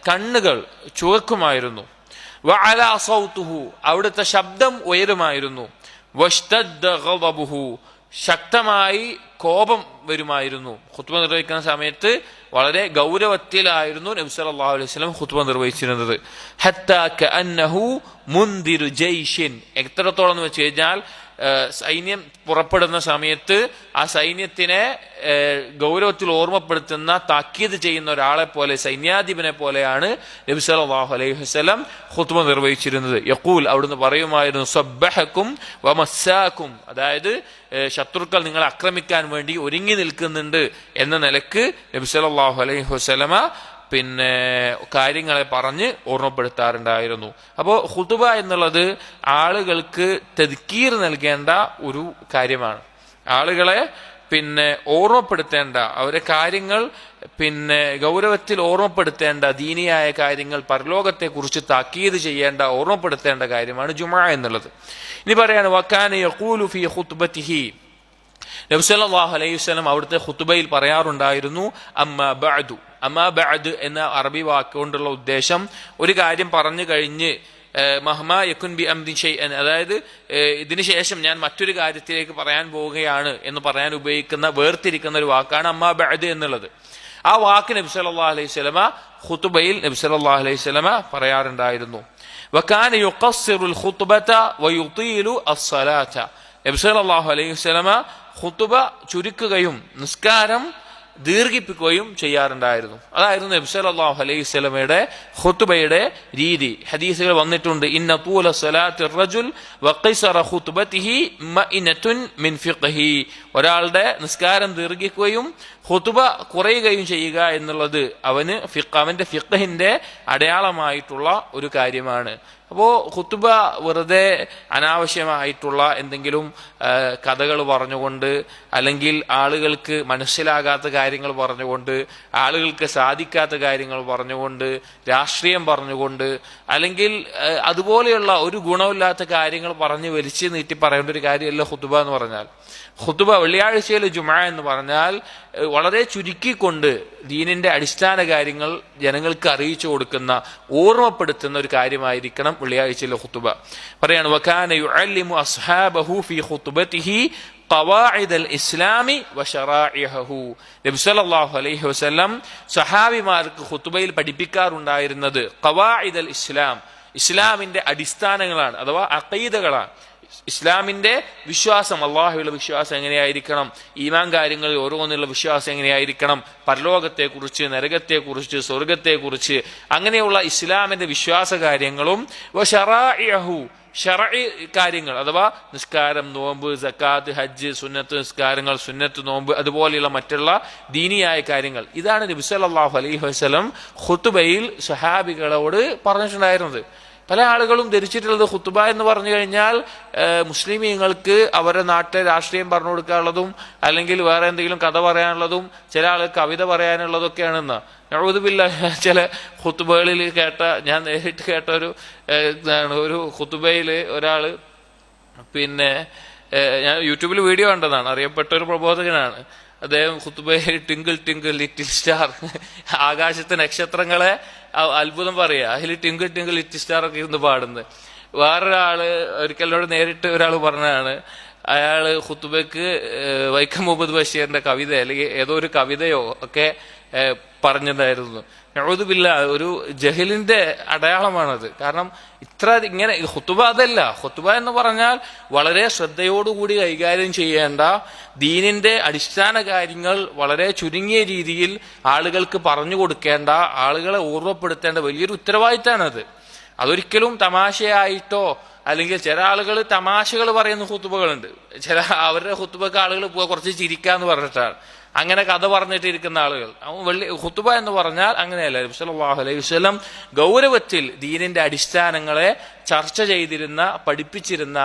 കണ്ണുകൾ ചുവക്കുമായിരുന്നു. വഅലാ സൗതുഹു, അവിടുത്തെ ശബ്ദം ഉയരുമായിരുന്നു. വഷ്തദ്ദ ഗളബുഹു, ശക്തമായി കോപം വരുമായിരുന്നു. ഖുത്ബ നിർവഹിക്കുന്ന സമയത്ത് വളരെ ഗൗരവത്തിലായിരുന്നു നബി സല്ലല്ലാഹു അലൈഹി വസല്ലം ഖുത്ബ നിർവഹിച്ചിരുന്നത്. ഹത്താ കഅന്നഹു മുൻദിറു ജയ്ഷിൻ, എത്രത്തോളം എന്ന് വെച്ച് കഴിഞ്ഞാൽ സൈന്യം പുറപ്പെടുന്ന സമയത്ത് ആ സൈന്യത്തിനെ ഗൗരവത്തിൽ ഓർമ്മപ്പെടുത്തുന്ന, താക്കീത് ചെയ്യുന്ന ഒരാളെ പോലെ, സൈന്യാധിപനെ പോലെയാണ് നബി സല്ലല്ലാഹു അലൈഹി വസല്ലം ഖുത്ബ നിർവഹിച്ചിരുന്നത്. യഖൂൽ, അവിടുന്ന് പറയുമായിരുന്നു, സബ്ബഹക്കും വമസ്സാക്കും, അതായത് ശത്രുക്കൾ നിങ്ങളെ ആക്രമിക്കാൻ വേണ്ടി ഒരുങ്ങി നിൽക്കുന്നുണ്ട് എന്ന നിലക്ക് നബി സല്ലല്ലാഹു അലൈഹി വസല്ലമ കാര്യങ്ങളെ പറഞ്ഞ് ഓർമ്മപ്പെടുത്താറുണ്ടായിരുന്നു. അപ്പോൾ ഖുതുബ എന്നുള്ളത് ആളുകൾക്ക് തദ്കീർ നൽകേണ്ട ഒരു കാര്യമാണ്. ആളുകളെ ഓർമ്മപ്പെടുത്തേണ്ട, അവരെ കാര്യങ്ങൾ ഗൗരവത്തിൽ ഓർമ്മപ്പെടുത്തേണ്ട, ദീനിയായ കാര്യങ്ങൾ, പരലോകത്തെ കുറിച്ച് താക്കീത് ചെയ്യേണ്ട, ഓർമ്മപ്പെടുത്തേണ്ട കാര്യമാണ് ജുമുഅ എന്നുള്ളത്. ഇനി പറയാണ്, വകാന യഖൂലു ഫീ ഖുത്ബതിഹി, നബി സല്ലല്ലാഹു അലൈഹി വസല്ലം അവിടുത്തെ ഖുതുബയിൽ പറയാറുണ്ടായിരുന്നു, അമ്മാ ബഅദു. അമ്മാ ബഅദ് എന്ന അറബി വാക്കുകൊണ്ടുള്ള ഉദ്ദേശം, ഒരു കാര്യം പറഞ്ഞു കഴിഞ്ഞ് മഹ്മാ യകുൻ ബി അംരി ഷൈഅൻ, അതായത് ഇതിനു ശേഷം ഞാൻ മറ്റൊരു കാര്യത്തിലേക്ക് പറയാൻ പോവുകയാണ് എന്ന് പറയാൻ ഉപയോഗിക്കുന്ന, വേർതിരിക്കുന്ന ഒരു വാക്കാണ് അമ്മാ ബഅദ് എന്നുള്ളത്. ആ വാക്ക് നബി സല്ലല്ലാഹു അലൈഹി വസല്ലമ ഖുതുബയിൽ നബി സല്ലല്ലാഹു അലൈഹി വസല്ലമ പറയാറുണ്ടായിരുന്നു. വകാന യുഖസ്സിറുൽ ഖുത്ബത വയുതീലു അസ്സലാത, നബി സല്ലല്ലാഹു അലൈഹി വസല്ലമ ഖുതുബ ചുരുക്കുകയും നിസ്കാരം ദീർഘിപ്പിക്കുകയും ചെയ്യാറുണ്ടായിരുന്നു. അതായിരുന്നു നബി സല്ലല്ലാഹു അലൈഹി വസല്ലമയുടെ ഖുതുബയുടെ രീതി. ഹദീസുകൾ വന്നിട്ടുണ്ട്, ഇന്ന തൂല സ്വലാത്തി റജുൽ വഖിസറ ഖുതുബതിഹി മഇനതുൻ മിൻ ഫിഖ്ഹി, ഒരാളുടെ നിസ്കാരം ദീർഘിക്കുകയും ഖുതുബ കുറയുകയും ചെയ്യുക എന്നുള്ളത് അവന്റെ ഫിഖ്ഹിന്റെ അടയാളമായിട്ടുള്ള ഒരു കാര്യമാണ്. അപ്പോൾ ഖുതുബ വെറുതെ അനാവശ്യമായിട്ടുള്ള എന്തെങ്കിലും കഥകൾ പറഞ്ഞുകൊണ്ട്, അല്ലെങ്കിൽ ആളുകൾക്ക് മനസ്സിലാകാത്ത കാര്യങ്ങൾ പറഞ്ഞുകൊണ്ട്, ആളുകൾക്ക് സാധിക്കാത്ത കാര്യങ്ങൾ പറഞ്ഞുകൊണ്ട്, രാഷ്ട്രീയം പറഞ്ഞുകൊണ്ട്, അല്ലെങ്കിൽ അതുപോലെയുള്ള ഒരു ഗുണമില്ലാത്ത കാര്യങ്ങൾ പറഞ്ഞ് വലിച്ചു നീട്ടി പറയേണ്ട ഒരു കാര്യമല്ല ഖുതുബ എന്ന് പറഞ്ഞാൽ. ഖുതുബ, വെള്ളിയാഴ്ചയിലെ ജുമുഅ എന്ന് പറഞ്ഞാൽ വളരെ ചുരുക്കിക്കൊണ്ട് ദീനിന്റെ അടിസ്ഥാന കാര്യങ്ങൾ ജനങ്ങൾക്ക് അറിയിച്ചു കൊടുക്കുന്ന, ഓർമ്മപ്പെടുത്തുന്ന ഒരു കാര്യമായിരിക്കണം വെള്ളിയാഴ്ചയിലെ ഖുതുബ. പറയാണ്, വകാന യുഅല്ലിമു അസ്ഹാബഹു ഫീ ഖുതുബതിഹി ഖവാഇദൽ ഇസ്ലാമി വശറാഇഹു, നബി സല്ലല്ലാഹു അലൈഹി വസല്ലം സഹാബിമാർക്ക് ഖുതുബയിൽ പഠിപ്പിക്കാറുണ്ടായിരുന്നത് ഖവാഇദൽ ഇസ്ലാം, ഇസ്ലാമിന്റെ അടിസ്ഥാനങ്ങളാണ്, അഥവാ അഖീദകളാണ്. ഇസ്ലാമിന്റെ വിശ്വാസം, അള്ളാഹുവിലുള്ള വിശ്വാസം എങ്ങനെയായിരിക്കണം, ഈമാൻ കാര്യങ്ങളിൽ ഓരോന്നുള്ള വിശ്വാസം എങ്ങനെയായിരിക്കണം, പരലോകത്തെക്കുറിച്ച്, നരകത്തെക്കുറിച്ച്, സ്വർഗത്തെക്കുറിച്ച്, അങ്ങനെയുള്ള ഇസ്ലാമിന്റെ വിശ്വാസ കാര്യങ്ങളും ശറഈ കാര്യങ്ങൾ അഥവാ നിസ്കാരം, നോമ്പ്, സക്കാത്ത്, ഹജ്ജ്, സുന്നത്ത് നിസ്കാരങ്ങൾ, സുന്നത്ത് നോമ്പ്, അതുപോലെയുള്ള മറ്റുള്ള ദീനിയായ കാര്യങ്ങൾ, ഇതാണ് നബി സല്ലല്ലാഹു അലൈഹി വസല്ലം ഖുതുബയിൽ സ്വഹാബികളോട് പറഞ്ഞിട്ടുണ്ടായിരുന്നത്. പല ആളുകളും ധരിച്ചിട്ടുള്ളത് ഖുതുബ എന്ന് പറഞ്ഞു കഴിഞ്ഞാൽ മുസ്ലിമീങ്ങൾക്ക് അവരുടെ നാട്ടിലെ രാഷ്ട്രീയം പറഞ്ഞു കൊടുക്കാനുള്ളതും അല്ലെങ്കിൽ വേറെ എന്തെങ്കിലും കഥ പറയാനുള്ളതും ചില ആൾ കവിത പറയാനുള്ളതൊക്കെയാണെന്ന്. നഊദു ബില്ലാഹ്. ചില ഖുതുബകളിൽ ഞാൻ നേരിട്ട് കേട്ട ഒരു ഖുതുബയിൽ ഒരാള് ഞാൻ യൂട്യൂബിൽ വീഡിയോ കണ്ടതാണ്, അറിയപ്പെട്ട ഒരു പ്രബോധകനാണ്. അദ്ദേഹം ഖുതുബയിൽ ടിങ്കിൾ ടിങ്കിൾ ലിറ്റിൽ സ്റ്റാർ, ആകാശത്തെ നക്ഷത്രങ്ങളെ അത്ഭുതം പറയാ, അതിൽ ടിങ്കിൾ ടിങ്കിൾ ലിറ്റിൽ സ്റ്റാർ ഒക്കെ ഇരുന്ന് പാടുന്നത്. വേറൊരാള് ഒരിക്കലോട് നേരിട്ട് ഒരാൾ പറഞ്ഞതാണ്, അയാള് ഖുതുബയ്ക്ക് വൈക്കം മുഹമ്മദ് ബഷീറിന്റെ കവിത അല്ലെങ്കിൽ ഏതോ ഒരു കവിതയോ ഒക്കെ പറഞ്ഞതായിരുന്നു. നഊദു ബില്ലാഹ്. ഒരു ജഹലിന്റെ അടയാളമാണത്. കാരണം ഇങ്ങനെ ഖുതുബ അതല്ല. ഖുതുബ എന്ന് പറഞ്ഞാൽ വളരെ ശ്രദ്ധയോടുകൂടി കൈകാര്യം ചെയ്യേണ്ട ദീനിന്റെ അടിസ്ഥാന കാര്യങ്ങൾ വളരെ ചുരുങ്ങിയ രീതിയിൽ ആളുകൾക്ക് പറഞ്ഞു കൊടുക്കേണ്ട, ആളുകളെ ഓർമ്മപ്പെടുത്തേണ്ട വലിയൊരു ഉത്തരവാദിത്തമാണത്. അതൊരിക്കലും തമാശയായിട്ടോ, അല്ലെങ്കിൽ ചില ആളുകൾ തമാശകൾ പറയുന്ന ഖുതുബകളുണ്ട്. അവരുടെ ഖുതുബക്ക് ആളുകൾ കുറച്ച് ചിരിക്കാന്ന് പറഞ്ഞിട്ടാണ് അങ്ങനെ കഥ പറഞ്ഞിട്ടിരിക്കുന്ന ആളുകൾ. ഖുതുബ എന്ന് പറഞ്ഞാൽ അങ്ങനെയല്ല. നബി സല്ലല്ലാഹു അലൈഹി വസല്ലം ഗൗരവത്തിൽ ദീനിന്റെ അടിസ്ഥാനങ്ങളെ ചർച്ച ചെയ്തിരുന്ന, പഠിപ്പിച്ചിരുന്ന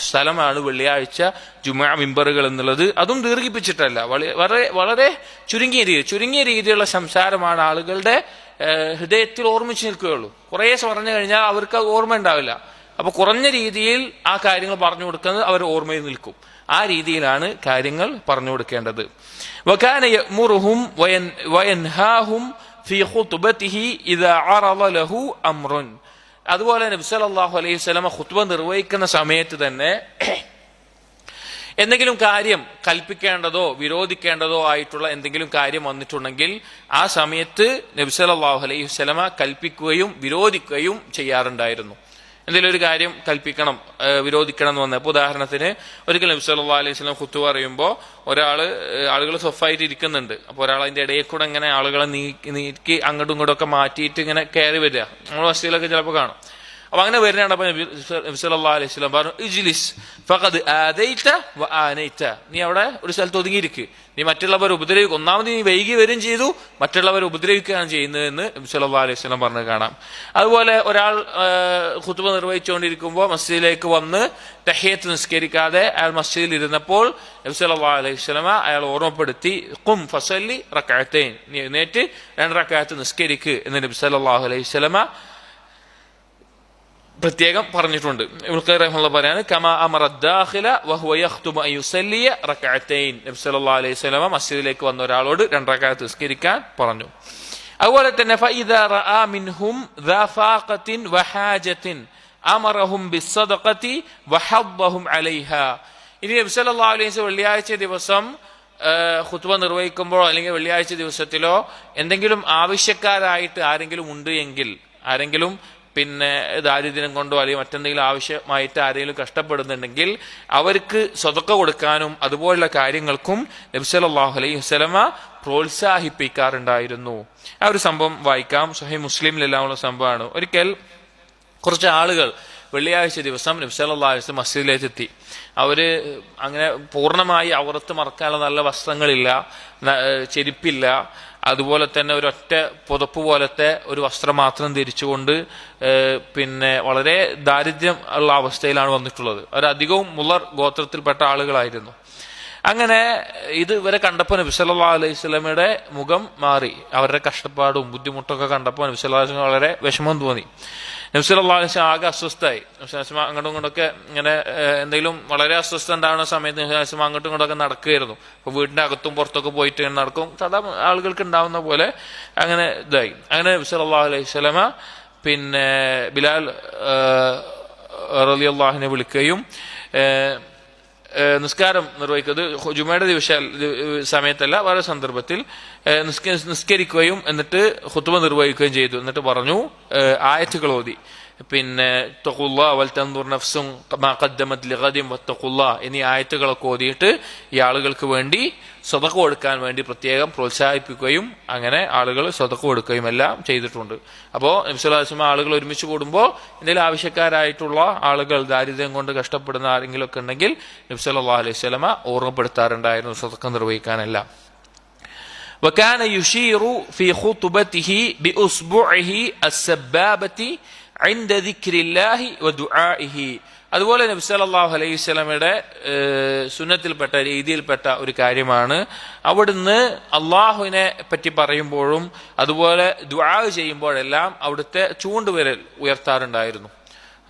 സ്ഥലമാണ് വെള്ളിയാഴ്ച ജുമുഅ മിമ്പറുകൾ എന്നുള്ളത്. അതും ദീർഘിപ്പിച്ചിട്ടല്ല, വളരെ ചുരുങ്ങിയ രീതിയിലുള്ള സംസാരമാണ് ആളുകളുടെ ഹൃദയത്തിൽ ഓർമ്മിച്ച് നിൽക്കുകയുള്ളൂ. കുറേ പറഞ്ഞു കഴിഞ്ഞാൽ അവർക്ക് ഓർമ്മ ഉണ്ടാവില്ല. അപ്പൊ കുറഞ്ഞ രീതിയിൽ ആ കാര്യങ്ങൾ പറഞ്ഞു കൊടുക്കുന്നത് അവർ ഓർമ്മയിൽ നിൽക്കും. ആ രീതിയിലാണ് കാര്യങ്ങൾ പറഞ്ഞു കൊടുക്കേണ്ടത്. വകാന യഅ്മുറുഹും വയൻഹാഹും ഫീ ഖുതുബതിഹി ഇദാ അറള ലഹു അംറുൻ. അതുപോലെ നബി സല്ലല്ലാഹു അലൈഹി വസല്ലം ഖുതുബ നിർവഹിക്കുന്ന സമയത്ത് തന്നെ എന്തെങ്കിലും കാര്യം കൽപ്പിക്കേണ്ടതോ വിരോധിക്കേണ്ടതോ ആയിട്ടുള്ള എന്തെങ്കിലും കാര്യം വന്നിട്ടുണ്ടെങ്കിൽ ആ സമയത്ത് നബി സല്ലല്ലാഹു അലൈഹി വസല്ലം കൽപ്പിക്കുകയും വിരോധിക്കുകയും ചെയ്യാറുണ്ടായിരുന്നു. എന്തെങ്കിലും ഒരു കാര്യം കൽപ്പിക്കണം, വിരോധിക്കണം എന്ന് വന്നപ്പോൾ, ഉദാഹരണത്തിന് ഒരിക്കൽ നബി സല്ലല്ലാഹു അലൈഹി വസല്ലം ഖുതുബ പറയുമ്പോൾ ആളുകൾ സ്വഫായിട്ട് ഇരിക്കുന്നുണ്ട്. അപ്പോൾ ഒരാൾ അതിന്റെ ഇടയിൽ കൂടെ ഇങ്ങനെ ആളുകളെ നീക്കി അങ്ങോട്ടും ഇങ്ങോട്ടും ഒക്കെ മാറ്റിയിട്ട് ഇങ്ങനെ കയറി വരിക. നമ്മൾ മസ്ജിദിലൊക്കെ ചിലപ്പോൾ കാണും. അപ്പൊ അങ്ങനെ വരുന്നതാണ്. അപ്പൊ നബി സല്ലല്ലാഹു അലൈഹി വസല്ലം പറഞ്ഞു, ഇജ്ലിസ് ഫഖദ് ആദൈത വആനൈത. നീ അവിടെ ഒരു സ്ഥലത്ത് ഒതുങ്ങിയിരിക്ക്, നീ മറ്റുള്ളവരെ ഉപദ്രവിക്കും. ഒന്നാമത് നീ വൈകി വരും ചെയ്തു, മറ്റുള്ളവരെ ഉപദ്രവിക്കുകയാണ് ചെയ്യുന്നതെന്ന് നബി സല്ലല്ലാഹു അലൈഹി വസല്ലം പറഞ്ഞത് കാണാം. അതുപോലെ ഒരാൾ ഖുതുബ നിർവഹിച്ചുകൊണ്ടിരിക്കുമ്പോൾ മസ്ജിദിലേക്ക് വന്ന് തഹിയ്യത്ത് നിസ്കരിക്കാതെ അയാൾ മസ്ജിദിൽ ഇരുന്നപ്പോൾ നബി സല്ലല്ലാഹു അലൈഹി വസല്ലം അയാൾ ഓർമ്മപ്പെടുത്തി, ഖും ഫസല്ലി റക്അത്തൈൻ, നീ എഴുന്നേറ്റ് 2 റക്അത്ത് നിസ്കരിക്ക് എന്ന് നബി സല്ലല്ലാഹു അലൈഹി വസല്ലം പ്രത്യേകം പറഞ്ഞിട്ടുണ്ട്. ഇബ്നു ഖയ്യിം റഹിമഹുല്ലാഹ് പറയാണ്, കമാ അമറ ദാഖില വഹുവ യഖ്തുബു അൻ യുസല്ലിയ റക്അത്തൈൻ. നബി സല്ലല്ലാഹു അലൈഹി വസല്ലം മസ്ജിദിലേക്ക് വന്ന ഒരാളോട് 2 റക്അത്ത് നിസ്കരിക്കാൻ പറഞ്ഞു. അതുപോലെ തന്നെ ഫഇദാ റആ മിൻഹും ദാ ഫാഖത്തിൻ വഹാജത്തിൻ അമറഹും ബിസ്സദഖതി വഹദ്ദഹും അലൈഹാ. ഇനി നബി സല്ലല്ലാഹു അലൈഹി വസല്ലം വെള്ളിയാഴ്ച ദിവസം ഖുതുബ നിർവഹിക്കുമ്പോഴോ അല്ലെങ്കിൽ വെള്ളിയാഴ്ച ദിവസത്തിലോ എന്തെങ്കിലും ആവശ്യക്കാരായിട്ട് ആരെങ്കിലും ഉണ്ട് എങ്കിൽ, ആരെങ്കിലും ദാരിദ്ര്യം കൊണ്ടോ അല്ലെങ്കിൽ മറ്റെന്തെങ്കിലും ആവശ്യമായിട്ട് ആരെങ്കിലും കഷ്ടപ്പെടുന്നുണ്ടെങ്കിൽ അവർക്ക് സ്വതക്ക കൊടുക്കാനും അതുപോലുള്ള കാര്യങ്ങൾക്കും നബി സല്ലല്ലാഹു അലൈഹി വസല്ലം പ്രോത്സാഹിപ്പിക്കാറുണ്ടായിരുന്നു. ആ ഒരു സംഭവം വായിക്കാം. സ്വഹീഹ് മുസ്ലിമിലെല്ലാം ഉള്ള സംഭവമാണ്. ഒരിക്കൽ കുറച്ച് ആളുകൾ വെള്ളിയാഴ്ച ദിവസം നബി സല്ലല്ലാഹു അലൈഹി വസല്ലം മസ്ജിദിലേക്ക് എത്തി. അവര് അങ്ങനെ പൂർണ്ണമായി ഔറത്ത് മറക്കാനുള്ള നല്ല വസ്ത്രങ്ങളില്ല, ചെരുപ്പില്ല, അതുപോലെ തന്നെ ഒരൊറ്റ പുതപ്പ് പോലത്തെ ഒരു വസ്ത്രം മാത്രം ധരിച്ചുകൊണ്ട് വളരെ ദാരിദ്ര്യം ഉള്ള അവസ്ഥയിലാണ് വന്നിട്ടുള്ളത്. അവരധികവും മുളർ ഗോത്രത്തിൽപ്പെട്ട ആളുകളായിരുന്നു. അങ്ങനെ ഇത് ഇവരെ കണ്ടപ്പോൾ നബി സല്ലല്ലാഹു അലൈഹി വസല്ലമയുടെ മുഖം മാറി. അവരുടെ കഷ്ടപ്പാടും ബുദ്ധിമുട്ടൊക്കെ കണ്ടപ്പോൾ നബി സല്ലല്ലാഹു അലൈഹി വസല്ലം വളരെ വിഷമം തോന്നി. നബി സല്ലല്ലാഹു അലൈഹി വസല്ലം ആകെ അസ്വസ്ഥമായി. നബി സല്ലല്ലാഹു അലൈഹി വസല്ലം അങ്ങോട്ടും ഇങ്ങോട്ടൊക്കെ ഇങ്ങനെ എന്തെങ്കിലും വളരെ അസ്വസ്ഥ ഉണ്ടാകുന്ന സമയത്ത് നബി സല്ലല്ലാഹു അലൈഹി വസല്ലം അങ്ങോട്ടും ഇങ്ങോട്ടൊക്കെ നടക്കുകയായിരുന്നു. അപ്പോൾ വീടിന്റെ അകത്തും പുറത്തൊക്കെ പോയിട്ട് ഇങ്ങനെ നടക്കും, സാധാരണ ആളുകൾക്ക് ഉണ്ടാവുന്ന പോലെ. അങ്ങനെ ഇതായി. അങ്ങനെ നബി സല്ലല്ലാഹു അലൈഹി വസല്ലം ബിലാൽ റളിയല്ലാഹു അൻഹു വിളിക്കുകയും നിസ്കാരം നിർവഹിക്കുന്നത് ജുമയുടെ സമയത്തല്ല, വേറെ സന്ദർഭത്തിൽ നിസ്കരിക്കുകയും എന്നിട്ട് ഖുതുബ നിർവഹിക്കുകയും ചെയ്തു. എന്നിട്ട് പറഞ്ഞു, ആയത്തുകൾ ഓതി, പിന്നെ തഖുല്ലാ വൽ തൻദുർ നഫ്സും മാ ഖദ്ദമത് ലിഗദിൻ വത്തഖുല്ലാ എന്നീ ആയത്തുകളൊക്കെ ഓതിയിട്ട് ഈ ആളുകൾക്ക് വേണ്ടി സദഖ കൊടുക്കാൻ വേണ്ടി പ്രത്യേകം പ്രോത്സാഹിപ്പിക്കുകയും അങ്ങനെ ആളുകൾ സദഖ കൊടുക്കുകയും എല്ലാം ചെയ്തിട്ടുണ്ട്. അപ്പോൾ നബി സല്ലല്ലാഹു അലൈഹി വസല്ലം ആളുകൾ ഒരുമിച്ച് കൂടുമ്പോൾ എന്തെങ്കിലും ആവശ്യക്കാരായിട്ടുള്ള ആളുകൾ, ദാരിദ്ര്യം കൊണ്ട് കഷ്ടപ്പെടുന്ന ആരെങ്കിലും ഒക്കെ ഉണ്ടെങ്കിൽ നബി സല്ലല്ലാഹു അലൈഹി വസല്ലം ഓർമ്മപ്പെടുത്താറുണ്ടായിരുന്നു സദഖ നിർവഹിക്കാനെല്ലാം. وكان يشير في خطبته بأصبعه السبابة عند ذكر الله ودعائه. അതുപോലെ നബി സല്ലല്ലാഹു അലൈഹി വസല്ലമയുടെ സുന്നത്തിൽപ്പെട്ട രീതിയിൽപ്പെട്ട ഒരു കാര്യമാണ് അവിടുന്ന് അള്ളാഹുവിനെ പറ്റി പറയുമ്പോഴും അതുപോലെ ദുആ ചെയ്യുമ്പോഴെല്ലാം അവിടുത്തെ ചൂണ്ടുവിരൽ ഉയർത്താറുണ്ടായിരുന്നു.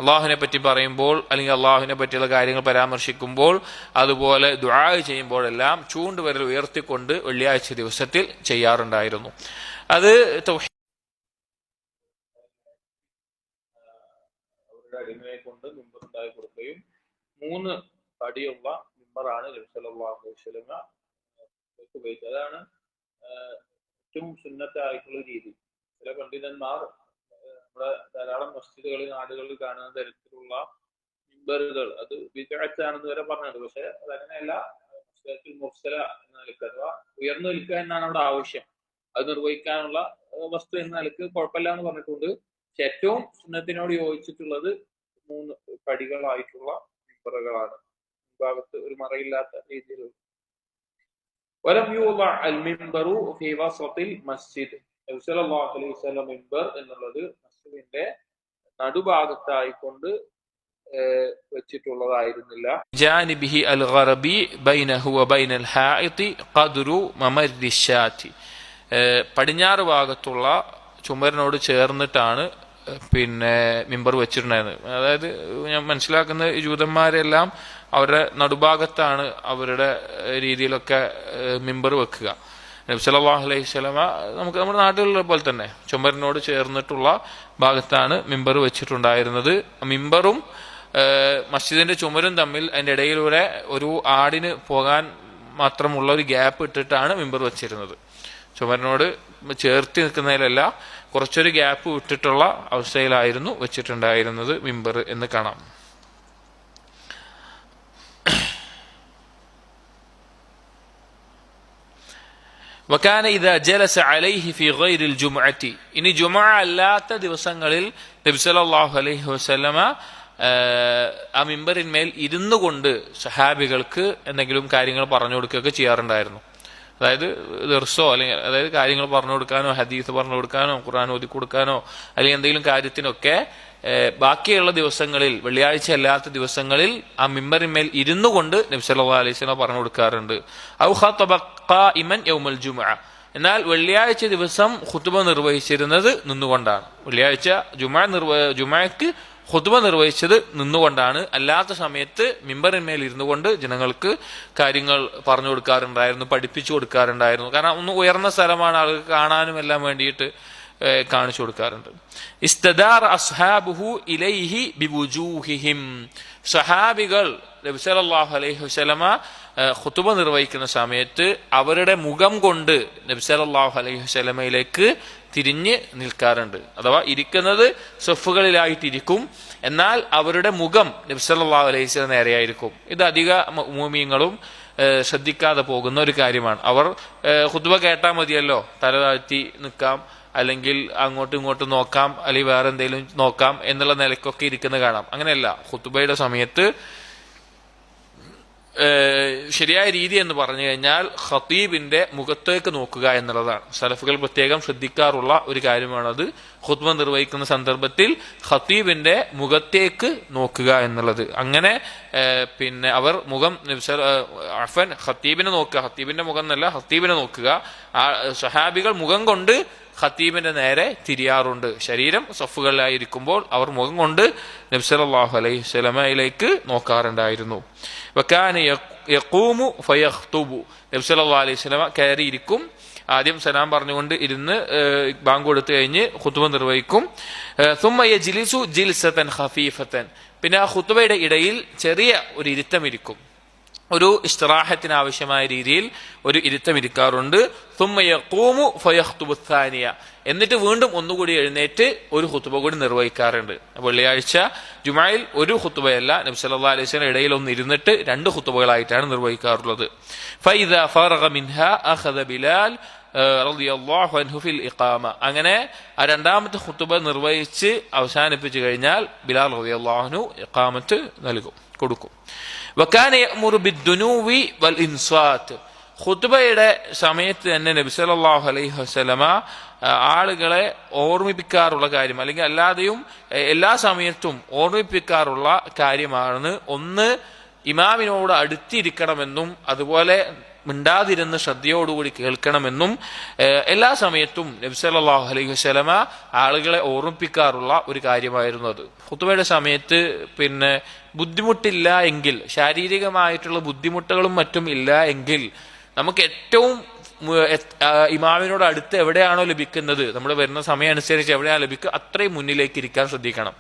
അള്ളാഹുവിനെ പറ്റി പറയുമ്പോൾ അല്ലെങ്കിൽ അള്ളാഹുവിനെ പറ്റിയുള്ള കാര്യങ്ങൾ പരാമർശിക്കുമ്പോൾ അതുപോലെ ദുആ ചെയ്യുമ്പോഴെല്ലാം ചൂണ്ടുവിരൽ ഉയർത്തിക്കൊണ്ട് വെള്ളിയാഴ്ച ദിവസത്തിൽ ചെയ്യാറുണ്ടായിരുന്നു. അത് അവരുടെ അടിമയെ കൊണ്ട് മിമ്പർ ഉണ്ടാക്കി കൊടുക്കുകയും 3 പടിയുള്ള മിമ്പറാണ് നബി സല്ലല്ലാഹു അലൈഹി വസല്ലം ഉപയോഗിച്ചത്. അതാണ് ഏറ്റവും സുന്നത്തായിട്ടുള്ള രീതി. ചില പണ്ഡിതന്മാർ നമ്മുടെ ധാരാളം മസ്ജിദുകളിൽ നാടുകളിൽ കാണുന്ന തരത്തിലുള്ള മിമ്പറുകൾ അത് ബിദ്അത്താണെന്ന് വരെ പറഞ്ഞത്. പക്ഷെ അതങ്ങനെയല്ല. മുർസല എന്ന നിലക്ക് അഥവാ ഉയർന്നു നിൽക്കുക എന്നാണ് അവിടെ ആവശ്യം. അത് നിർവഹിക്കാനുള്ള വസ്തു എന്ന നിലക്ക് കുഴപ്പമില്ല എന്ന് പറഞ്ഞിട്ടുണ്ട്. പക്ഷെ ഏറ്റവും സുന്നത്തിനോട് യോജിച്ചിട്ടുള്ളത് 3 പടികളായിട്ടുള്ള മിമ്പറുകളാണ്. ഭാഗത്ത് ഒരു മറയില്ലാത്ത രീതിയിൽ. വലം യൂളഅ അൽ മിമ്പറു ഫീ വസതിൽ മസ്ജിദ്. നബി സല്ലല്ലാഹു അലൈഹി വസല്ലം മിമ്പർ എന്നുള്ളത് മസ്ജിദിന്റെ നടുഭാഗത്തായിക്കൊണ്ട് വെച്ചിട്ടുള്ളതായിരുന്നില്ല. ജാനിബിഹി അൽ ഗറബി ബൈനഹു വബൈനൽ ഹായിതി ഖദ്റു മമർരി ശാതി. പടിഞ്ഞാറ് ഭാഗത്തുള്ള ചുമരിനോട് ചേർന്നിട്ടാണ് പിന്നെ മിമ്പർ വെച്ചിട്ടുണ്ടായിരുന്നത്. അതായത് ഞാൻ മനസ്സിലാക്കുന്ന ജൂതന്മാരെല്ലാം അവരുടെ നടുഭാഗത്താണ് അവരുടെ രീതിയിലൊക്കെ മിമ്പർ വെക്കുക. നബി സല്ലല്ലാഹു അലൈഹി വസല്ലമ നമുക്ക് നമ്മുടെ നാട്ടിലുള്ള പോലെ തന്നെ ചുമരിനോട് ചേർന്നിട്ടുള്ള ഭാഗത്താണ് മിമ്പർ വെച്ചിട്ടുണ്ടായിരുന്നത്. മിമ്പറും മസ്ജിദിന്റെ ചുമരും തമ്മിൽ അതിൻ്റെ ഇടയിലൂടെ ഒരു ആടിന് പോകാൻ മാത്രമുള്ള ഒരു ഗ്യാപ്പ് ഇട്ടിട്ടാണ് മിമ്പർ വെച്ചിരുന്നത്. ചുമരിനോട് ചേർത്തി നിൽക്കുന്നതിലല്ല, കുറച്ചൊരു ഗ്യാപ്പ് വിട്ടിട്ടുള്ള അവസ്ഥയിലായിരുന്നു വെച്ചിട്ടുണ്ടായിരുന്നത് മിമ്പർ എന്ന് കാണാം. വകാന ഇദാ ജലസ അലൈഹി ഫീ ഗൈറിൽ ജുമുഅത്തി. ഇനി ജുമുഅ അല്ലാത്ത ദിവസങ്ങളിൽ നബി സല്ലല്ലാഹു അലൈഹി വസല്ലമ ആ മിമ്പറിന്മേൽ ഇരുന്നു കൊണ്ട് സഹാബികൾക്ക് എന്തെങ്കിലും കാര്യങ്ങൾ പറഞ്ഞു കൊടുക്കുകയൊക്കെ ചെയ്യാറുണ്ടായിരുന്നു. അതായത് ദർസോ അല്ലെങ്കിൽ അതായത് കാര്യങ്ങൾ പറഞ്ഞു കൊടുക്കാനോ ഹദീസ് പറഞ്ഞു കൊടുക്കാനോ ഖുർആൻ ഓതി കൊടുക്കാനോ അല്ലെങ്കിൽ എന്തെങ്കിലും കാര്യത്തിനൊക്കെ ബാക്കിയുള്ള ദിവസങ്ങളിൽ, വെള്ളിയാഴ്ച അല്ലാത്ത ദിവസങ്ങളിൽ ആ മിമ്പറിന്മേൽ ഇരുന്നു കൊണ്ട് നബി സല്ലല്ലാഹു അലൈഹി വസല്ലം പറഞ്ഞു കൊടുക്കാറുണ്ട്. ഔ ഖതബ ഖായിമൻ യൗമൽ ജുമുഅ. എന്നാൽ വെള്ളിയാഴ്ച ദിവസം ഖുതുബ നിർവഹിച്ചിരുന്നത് നിന്നുകൊണ്ടാണ്. വെള്ളിയാഴ്ച ജുമുഅക്ക് ഖുതുബ നിർവഹിച്ചത് നിന്നുകൊണ്ടാണ്. അല്ലാത്ത സമയത്ത് മിമ്പറിന്മേൽ ഇരുന്നു കൊണ്ട് ജനങ്ങൾക്ക് കാര്യങ്ങൾ പറഞ്ഞു കൊടുക്കാറുണ്ടായിരുന്നു, പഠിപ്പിച്ചു കൊടുക്കാറുണ്ടായിരുന്നു. കാരണം ഒന്ന് ഉയർന്ന സ്ഥലമാണ്, ആൾക്ക് കാണാനും എല്ലാം വേണ്ടിയിട്ട് കാണിച്ചു കൊടുക്കാറുണ്ട്. ഇസ്തദാർ അസ്ഹാബുഹു ഇലൈഹി ബിവുജൂഹിഹിം. സഹാബികൾ നബി സല്ലല്ലാഹു അലൈഹി വസല്ലമ ഖുതുബ നിർവഹിക്കുന്ന സമയത്ത് അവരുടെ മുഖം കൊണ്ട് നബി സല്ലല്ലാഹു അലൈഹി വസല്ലമയിലേക്ക് തിരിഞ്ഞ് നിൽക്കാറുണ്ട്. അഥവാ ഇരിക്കുന്നത് സഫുകളിലായിട്ടിരിക്കും, എന്നാൽ അവരുടെ മുഖം നബി സല്ലല്ലാഹു അലൈഹി വസല്ലം നേരെയായിരിക്കും. ഇത് അധിക മുഅ്മിനീങ്ങളും ശ്രദ്ധിക്കാതെ പോകുന്ന ഒരു കാര്യമാണ്. അവർ ഖുതുബ കേട്ടാൽ മതിയല്ലോ, തല താഴ്ത്തി നിൽക്കാം, അല്ലെങ്കിൽ അങ്ങോട്ടും ഇങ്ങോട്ടും നോക്കാം, അല്ലെങ്കിൽ വേറെ എന്തെങ്കിലും നോക്കാം എന്നുള്ള നിലയ്ക്കൊക്കെ ഇരിക്കുന്ന കാണാം. അങ്ങനെയല്ല. ഖുതുബയുടെ സമയത്ത് ശരിയായ രീതി എന്ന് പറഞ്ഞു കഴിഞ്ഞാൽ ഖതീബിന്റെ മുഖത്തേക്ക് നോക്കുക എന്നുള്ളതാണ്. സലഫുകൾ പ്രത്യേകം ശ്രദ്ധിക്കാറുള്ള ഒരു കാര്യമാണത്. ഖുത്ബ നിർവഹിക്കുന്ന സന്ദർഭത്തിൽ ഖതീബിന്റെ മുഖത്തേക്ക് നോക്കുക എന്നുള്ളത്. അങ്ങനെ പിന്നെ അവർ മുഖം ഖതീബിനെ നോക്കുക, ഖതീബിന്റെ മുഖം എന്നല്ല, ഖതീബിനെ നോക്കുക. ആ സഹാബികൾ മുഖം കൊണ്ട് ഖതീബിന്റെ നേരെ തിരിയാറുണ്ട്. ശരീരം സഫുകളിലായിരിക്കുമ്പോൾ അവർ മുഖം കൊണ്ട് നബി സല്ലല്ലാഹു അലൈഹി വസല്ലമയിലേക്ക് നോക്കാറുണ്ടായിരുന്നു. വകാന യഖൂമു ഫയഖ്തുബു. നബി സല്ലല്ലാഹു അലൈഹി വസല്ലമ കയറിയിരിക്കും, ആദ്യം സലാം പറഞ്ഞുകൊണ്ട് ഇരുന്ന് ബാങ്ക് കൊടുത്തു കഴിഞ്ഞ് ഖുത്ബ നിർവഹിക്കും. സുമ്മ യജ്ലിസു ജിൽസതൻ ഖഫീഫതൻ. പിന്നെ ആ ഖുത്ബയുടെ ഇടയിൽ ചെറിയ ഒരു ഇരുത്തം ഇരിക്കും, ഒരു ഇസ്തിറാഹത്തിന് ആവശ്യമായ രീതിയിൽ ഒരു ഇരുത്തം ഇരിക്കാറുണ്ട്. ثم يقوم فيخطب الثانية എന്നിട്ട് വീണ്ടും ഒന്നുകൂടി എഴുന്നേറ്റ് ഒരു ഖുതുബ കൂടി നിർവഹിക്കാറുണ്ട്. വെള്ളിയാഴ്ച ജുമായിൽ ഒരു ഖുതുബയല്ല, നബി സല്ലല്ലാഹു അലൈഹി വസല്ലം ഇടയിൽ ഒന്ന് ഇരുന്നിട്ട് രണ്ട് ഖുതുബകളായിട്ടാണ് നിർവഹിക്കാറുള്ളത്. فإذا فرغ منها أخذ بلال റളിയല്ലാഹു അൻഹു ഫിൽ ഇഖാമ. അങ്ങനെ ആ രണ്ടാമത്തെ ഖുതുബ നിർവഹിച്ച് അവസാനിപ്പിച്ചു കഴിഞ്ഞാൽ ബിലാൽ റളിയല്ലാഹു അൻഹു ഇഖാമത്ത് കൊടുക്കും. വകാന യഅ്മുറു ബിദ്ദുനൂവി വൽ ഇൻസാത്ത്. ഖുതുബയുടെ സമയത്ത് തന്നെ നബി സല്ലല്ലാഹു അലൈഹി വസല്ലമ ആളുകളെ ഓർമ്മിപ്പിക്കാറുള്ള കാര്യം, അല്ലെങ്കിൽ അല്ലാതെയും എല്ലാ സമയത്തും ഓർമ്മിപ്പിക്കാറുള്ള കാര്യമാണ്, ഒന്ന് ഇമാമിനോട് അടുത്തിരിക്കണമെന്നും അതുപോലെ മിണ്ടാതിരുന്ന് ശ്രദ്ധയോടുകൂടി കേൾക്കണമെന്നും എല്ലാ സമയത്തും നബി സല്ലല്ലാഹു അലൈഹി വസല്ലമ ആളുകളെ ഓർമ്മിപ്പിക്കാറുള്ള ഒരു കാര്യമായിരുന്നു അത്. ഖുതുബയുടെ സമയത്ത് ബുദ്ധിമുട്ടില്ല എങ്കിൽ, ശാരീരികമായിട്ടുള്ള ബുദ്ധിമുട്ടുകളും മറ്റും ഇല്ല എങ്കിൽ, നമുക്ക് ഏറ്റവും ഇമാമിനോട് അടുത്ത് എവിടെയാണോ ലഭിക്കുന്നത്, നമ്മൾ വരുന്ന സമയം അനുസരിച്ച് എവിടെയാണോ ലഭിക്കുക അത്രയും മുന്നിലേക്ക് ഇരിക്കാൻ ശ്രദ്ധിക്കണം.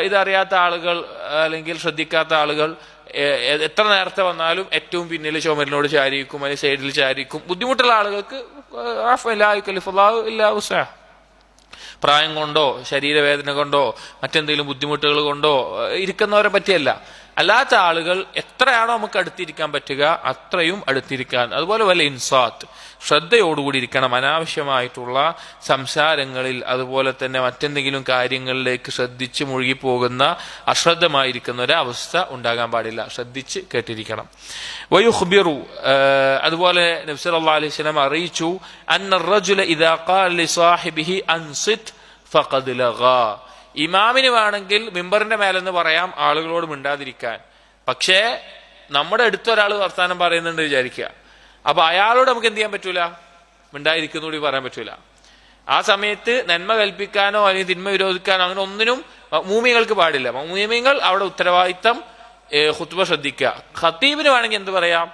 ഇതറിയാത്ത ആളുകൾ അല്ലെങ്കിൽ ശ്രദ്ധിക്കാത്ത ആളുകൾ എത്ര നേരത്തെ വന്നാലും ഏറ്റവും പിന്നിൽ ചുമരിനോട് ചാരിക്കും, അല്ലെങ്കിൽ സൈഡിൽ ചാരിക്കും. ബുദ്ധിമുട്ടുള്ള ആളുകൾക്ക് പ്രായം കൊണ്ടോ ശരീരവേദന കൊണ്ടോ മറ്റെന്തെങ്കിലും ബുദ്ധിമുട്ടുകൾ കൊണ്ടോ ഇരിക്കുന്നവരെ പറ്റിയല്ല. അല്ലാത്ത ആളുകൾ എത്രയാണോ നമുക്ക് അടുത്തിരിക്കാൻ പറ്റുക അത്രയും അടുത്തിരിക്കാൻ. അതുപോലെ വല്ല ഇൻസാത്ത്, ശ്രദ്ധയോടുകൂടി ഇരിക്കണം. അനാവശ്യമായിട്ടുള്ള സംസാരങ്ങളിൽ അതുപോലെ തന്നെ മറ്റെന്തെങ്കിലും കാര്യങ്ങളിലേക്ക് ശ്രദ്ധിച്ച് മുഴുകിപ്പോകുന്ന അശ്രദ്ധമായിരിക്കുന്ന ഒരവസ്ഥ ഉണ്ടാകാൻ പാടില്ല. ശ്രദ്ധിച്ച് കേട്ടിരിക്കണം. വയുഖ്ബിറു, അതുപോലെ നബി സല്ലല്ലാഹു അലൈഹി വസല്ലം അറിയിച്ചു, അന്ന റജുല ഇദാ ഖാല ലിസാഹിബിഹി അൻസിത് ഫഖദ് ലഗാ. ഇമാമിന് വേണമെങ്കിൽ മിമ്പറിന്റെ മേലെന്ന് പറയാം ആളുകളോട് മിണ്ടാതിരിക്കാൻ. പക്ഷേ നമ്മുടെ അടുത്തൊരാൾ വർത്താനം പറയുന്നുണ്ട് വിചാരിക്കുക, അപ്പൊ അയാളോട് നമുക്ക് എന്ത് ചെയ്യാൻ പറ്റൂല? മിണ്ടാതിരിക്കുന്നൂടി പറയാൻ പറ്റൂല. ആ സമയത്ത് നന്മ കൽപ്പിക്കാനോ അല്ലെങ്കിൽ തിന്മ വിരോധിക്കാനോ അങ്ങനെ ഒന്നിനും മൂമിങ്ങൾക്ക് പാടില്ല. മൂമിങ്ങൾ അവിടെ ഉത്തരവാദിത്തം ഖുത്ബ ശ്രദ്ധിക്കുക. ഖത്തീബിന് വേണമെങ്കിൽ എന്ത് പറയാം?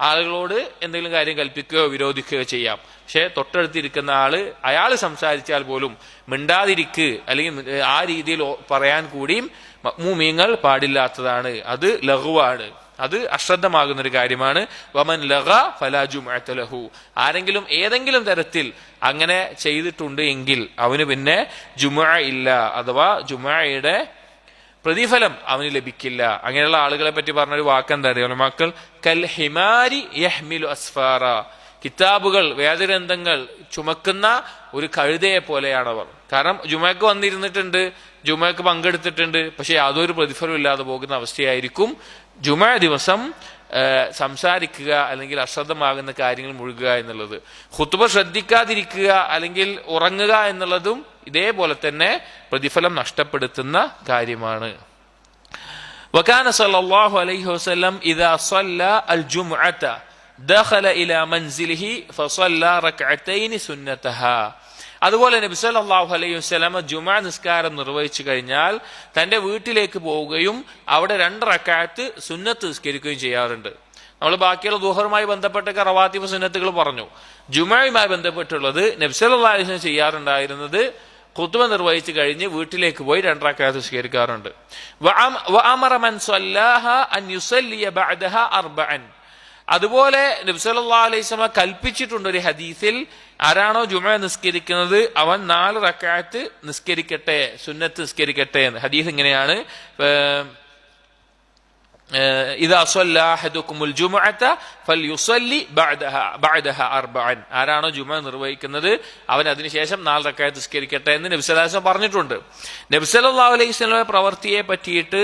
ആളുകളോട് എന്തെങ്കിലും കാര്യം കൽപ്പിക്കുകയോ വിരോധിക്കുകയോ ചെയ്യാം. പക്ഷെ തൊട്ടടുത്തിരിക്കുന്ന അയാൾ സംസാരിച്ചാൽ പോലും മിണ്ടാതിരിക്ക് അല്ലെങ്കിൽ ആ രീതിയിൽ പറയാൻ കൂടിയും മുഅ്മിനീങ്ങൾ പാടില്ലാത്തതാണ്. അത് ലഗ്വാണ്, അത് അശ്രദ്ധമാകുന്നൊരു കാര്യമാണ്. വമൻ ലഗ ഫലാ ജുമുഅത ലഹു. ആരെങ്കിലും ഏതെങ്കിലും തരത്തിൽ അങ്ങനെ ചെയ്തിട്ടുണ്ട് എങ്കിൽ അവന് പിന്നെ ജുമുഅ ഇല്ല, അഥവാ ജുമുഅയുടെ പ്രതിഫലം അവന് ലഭിക്കില്ല. അങ്ങനെയുള്ള ആളുകളെ പറ്റി പറഞ്ഞൊരു വാക്കെന്താ അറിയോ മക്കൾ? കൽ ഹിമാരി യഹ്മിലു അസ്ഫാറ. കിതാബുകൾ, വേദഗ്രന്ഥങ്ങൾ ചുമക്കുന്ന ഒരു കഴുതയെ പോലെയാണവർ. കാരണം ജുമയ്ക്ക് വന്നിരുന്നിട്ടുണ്ട്, ജുമയ്ക്ക് പങ്കെടുത്തിട്ടുണ്ട്, പക്ഷെ യാതൊരു പ്രതിഫലം ഇല്ലാതെ പോകുന്ന അവസ്ഥയായിരിക്കും ജുമ ദിവസം സംസാരിക്കുക അല്ലെങ്കിൽ അശ്രദ്ധമാകുന്ന കാര്യങ്ങൾ മുഴുകുക എന്നുള്ളത്. ഖുത്ബ ശ്രദ്ധിക്കാതിരിക്കുക അല്ലെങ്കിൽ ഉറങ്ങുക എന്നുള്ളതും ഇതേപോലെ തന്നെ പ്രതിഫലം നഷ്ടപ്പെടുത്തുന്ന കാര്യമാണ്. വകാന സല്ലല്ലാഹു അലൈഹി വസല്ലം ഇദാ സല്ല അൽ ജുമുഅത ദഖല ഇലാ മൻസിലിഹി ഫസല്ല റക്അതൈനി സുന്നതഹാ. അതുപോലെ നബി സല്ലല്ലാഹു അലൈഹി വസല്ലം ജുമുഅ നിസ്കാരം നിർവഹിച്ചു കഴിഞ്ഞാൽ തന്റെ വീട്ടിലേക്ക് പോവുകയും അവിടെ 2 റക്അത്ത് സുന്നത്ത് നിസ്കരിക്കുകയും ചെയ്യാറുണ്ട്. നമ്മൾ ബാക്കിയുള്ള ദുഹറുമായി ബന്ധപ്പെട്ട റവാത്തിബ് സുന്നത്തുകൾ പറഞ്ഞു. ജുമുഅയുമായി ബന്ധപ്പെട്ടുള്ളത് നബി സല്ലല്ലാഹു അലൈഹി വസല്ലം ചെയ്യാറുണ്ടായിരുന്നത് ഖുത്ബ നിർവഹിച്ചു കഴിഞ്ഞ് വീട്ടിലേക്ക് പോയി 2 റക്അത്ത് നിസ്കരിക്കാറുണ്ട്. വഅമറ മൻ സല്ലഹ അൻ യുസല്ലിയ ബഅദഹ 4. അതുപോലെ നബി സല്ലല്ലാഹു അലൈഹി വസല്ലം കൽപ്പിച്ചിട്ടുണ്ട് ഒരു ഹദീസിൽ, ആരാണോ ജുമുഅ നിസ്കരിക്കുന്നത് അവൻ 4 റക്അത്ത് നിസ്കരിക്കട്ടെ, സുന്നത്ത് നിസ്കരിക്കട്ടെ എന്ന്. ഹദീസ് ഇങ്ങനെയാണ്: ഇദാ സല്ല അഹദുകുമുൽ ജുമുഅത ഫൽയുസല്ലി ബഅദഹ 4. ആരാണോ ജുമുഅ നിർവഹിക്കുന്നത് അവൻ അതിനുശേഷം 4 റക്അത്ത് നിസ്കരിക്കട്ടെ എന്ന് നബി സല്ലല്ലാഹു അലൈഹി വസല്ലം പറഞ്ഞിട്ടുണ്ട്. നബി സല്ലല്ലാഹു അലൈഹി വസല്ലം പ്രവൃത്തിയെ പറ്റിയിട്ട്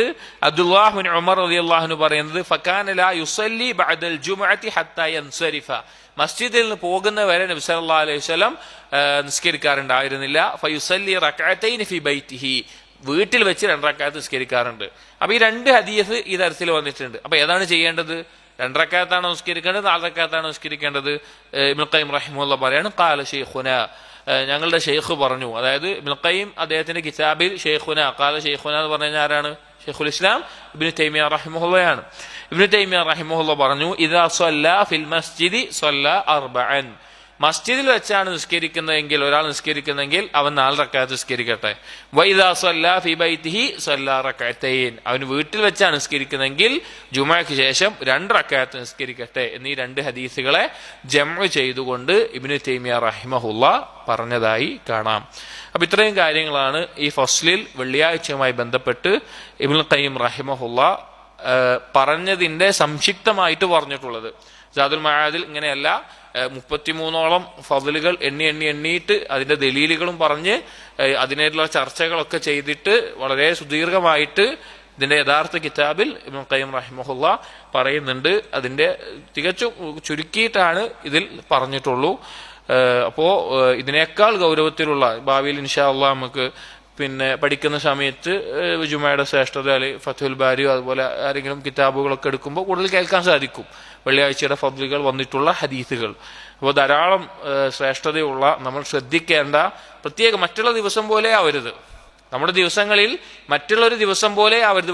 അബ്ദുല്ലാഹ് ഇബ്നു ഉമർ റളിയല്ലാഹു അൻഹു പറയുന്നത്, ഫകാന ലാ യുസല്ലി ബഅദൽ ജുമുഅതി ഹത്താ യൻസരിഫ. മസ്ജിദിൽ നിന്ന് പോകുന്നവരെ നബി സല്ലല്ലാഹു അലൈഹി വസല്ലം നിസ്കരിക്കാറുണ്ടായിരുന്നില്ല. ഫയുസല്ലി റക്അതൈനി ഫി ബൈതിഹി. വീട്ടിൽ വെച്ച് 2 റക്അത്ത് നിസ്കരിക്കാറുണ്ട്. അപ്പൊ ഈ 2 ഹദീസ് ഈ തരത്തിൽ വന്നിട്ടുണ്ട്. അപ്പൊ ഏതാണ് ചെയ്യേണ്ടത്? 2 റക്അത്താണോ നിസ്കരിക്കേണ്ടത്, 4 റക്അത്താണോ നിസ്കരിക്കേണ്ടത്? ഇബ്നുൽ ഖയ്യിം റഹിമഹുല്ലാഹ് പറയാണ്, ഖാല ശൈഖുന, ഞങ്ങളുടെ ഷെയ്ഖ് പറഞ്ഞു. അതായത് ഇബ്നുൽ ഖയ്യിം അദ്ദേഹത്തിന്റെ കിതാബിൽ ഷെയ്ഖുന, ഖാല ഷെയ്ഖുന എന്ന് പറഞ്ഞു കഴിഞ്ഞാൽ ആരാണ്? ഷെയ്ഖുൽ ഇസ്ലാം ഇബ്നു തൈമിയ റഹിമഹുള്ളയാണ്. ഇബ്നു തൈമിയ റഹിമഹുല്ലാഹ് പറഞ്ഞു, ഇദാ സല്ല ഫിൽ മസ്ജിദി സല്ല 4. മസ്ജിദിൽ വെച്ചാണ് നിസ്കരിക്കുന്നതെങ്കിൽ ഒരാൾ നിസ്കരിക്കുന്നതെങ്കിൽ അവൻ 4 റക്അത്ത് നിസ്കരിക്കട്ടെ. വൈദാ സല്ലാ ഫി ബൈതിഹി സല്ലാ റക്അത്തൈൻ, അവൻ വീട്ടിൽ വെച്ചാണ് നിസ്കരിക്കുന്നതെങ്കിൽ ജുമുഅയ്ക്ക് ശേഷം 2 റക്അത്ത് നിസ്കരിക്കട്ടെ എന്നീ 2 ഹദീസുകളെ ജംഉ ചെയ്തുകൊണ്ട് ഇബ്നു തൈമിയ റഹിമഹുല്ലാ പറഞ്ഞതായി കാണാം. അപ്പൊ ഇത്രയും കാര്യങ്ങളാണ് ഈ ഫസ്ലിൽ വെള്ളിയാഴ്ചയുമായി ബന്ധപ്പെട്ട് ഇബ്നുൽ ഖയ്യിം റഹിമഹുല്ലാ പറഞ്ഞതിന്റെ സംക്ഷിപ്തമായിട്ട് പറഞ്ഞിട്ടുള്ളത്. സാദുൽ മആദിൽ ഇങ്ങനെയല്ല, 33ഓളം ഫദ്ലുകൾ എണ്ണിയിട്ട് അതിന്റെ ദലീലുകളും പറഞ്ഞ് അതിനായിട്ടുള്ള ചർച്ചകളൊക്കെ ചെയ്തിട്ട് വളരെ സുദീർഘമായിട്ട് ഇതിന്റെ യഥാർത്ഥ കിതാബിൽ ഇബ്നുൽ ഖയ്യിം റഹിമഹുല്ലാ പറയുന്നുണ്ട്. അതിന്റെ തികച്ചും ചുരുക്കിയിട്ടാണ് ഇതിൽ പറഞ്ഞിട്ടുള്ളൂ. അപ്പോ ഇതിനേക്കാൾ ഗൗരവത്തിലുള്ള ഭാവിയിൽ ഇൻഷാ അല്ലാഹ് നമുക്ക് പഠിക്കുന്ന സമയത്ത് ജുമയുടെ ശ്രേഷ്ഠത അല്ലെങ്കിൽ ഫത്ഹുൽ ബാരിയോ അതുപോലെ ആരെങ്കിലും കിതാബുകളൊക്കെ എടുക്കുമ്പോൾ കൂടുതൽ കേൾക്കാൻ സാധിക്കും വെള്ളിയാഴ്ചയുടെ ഫദ്ലുകൾ വന്നിട്ടുള്ള ഹദീസുകൾ. അപ്പോൾ ധാരാളം ശ്രേഷ്ഠതയുള്ള നമ്മൾ ശ്രദ്ധിക്കേണ്ട, പ്രത്യേക മറ്റുള്ള ദിവസം പോലെ ആവരുത്, നമ്മുടെ ദിവസങ്ങളിൽ മറ്റുള്ളൊരു ദിവസം പോലെ ആവരുത്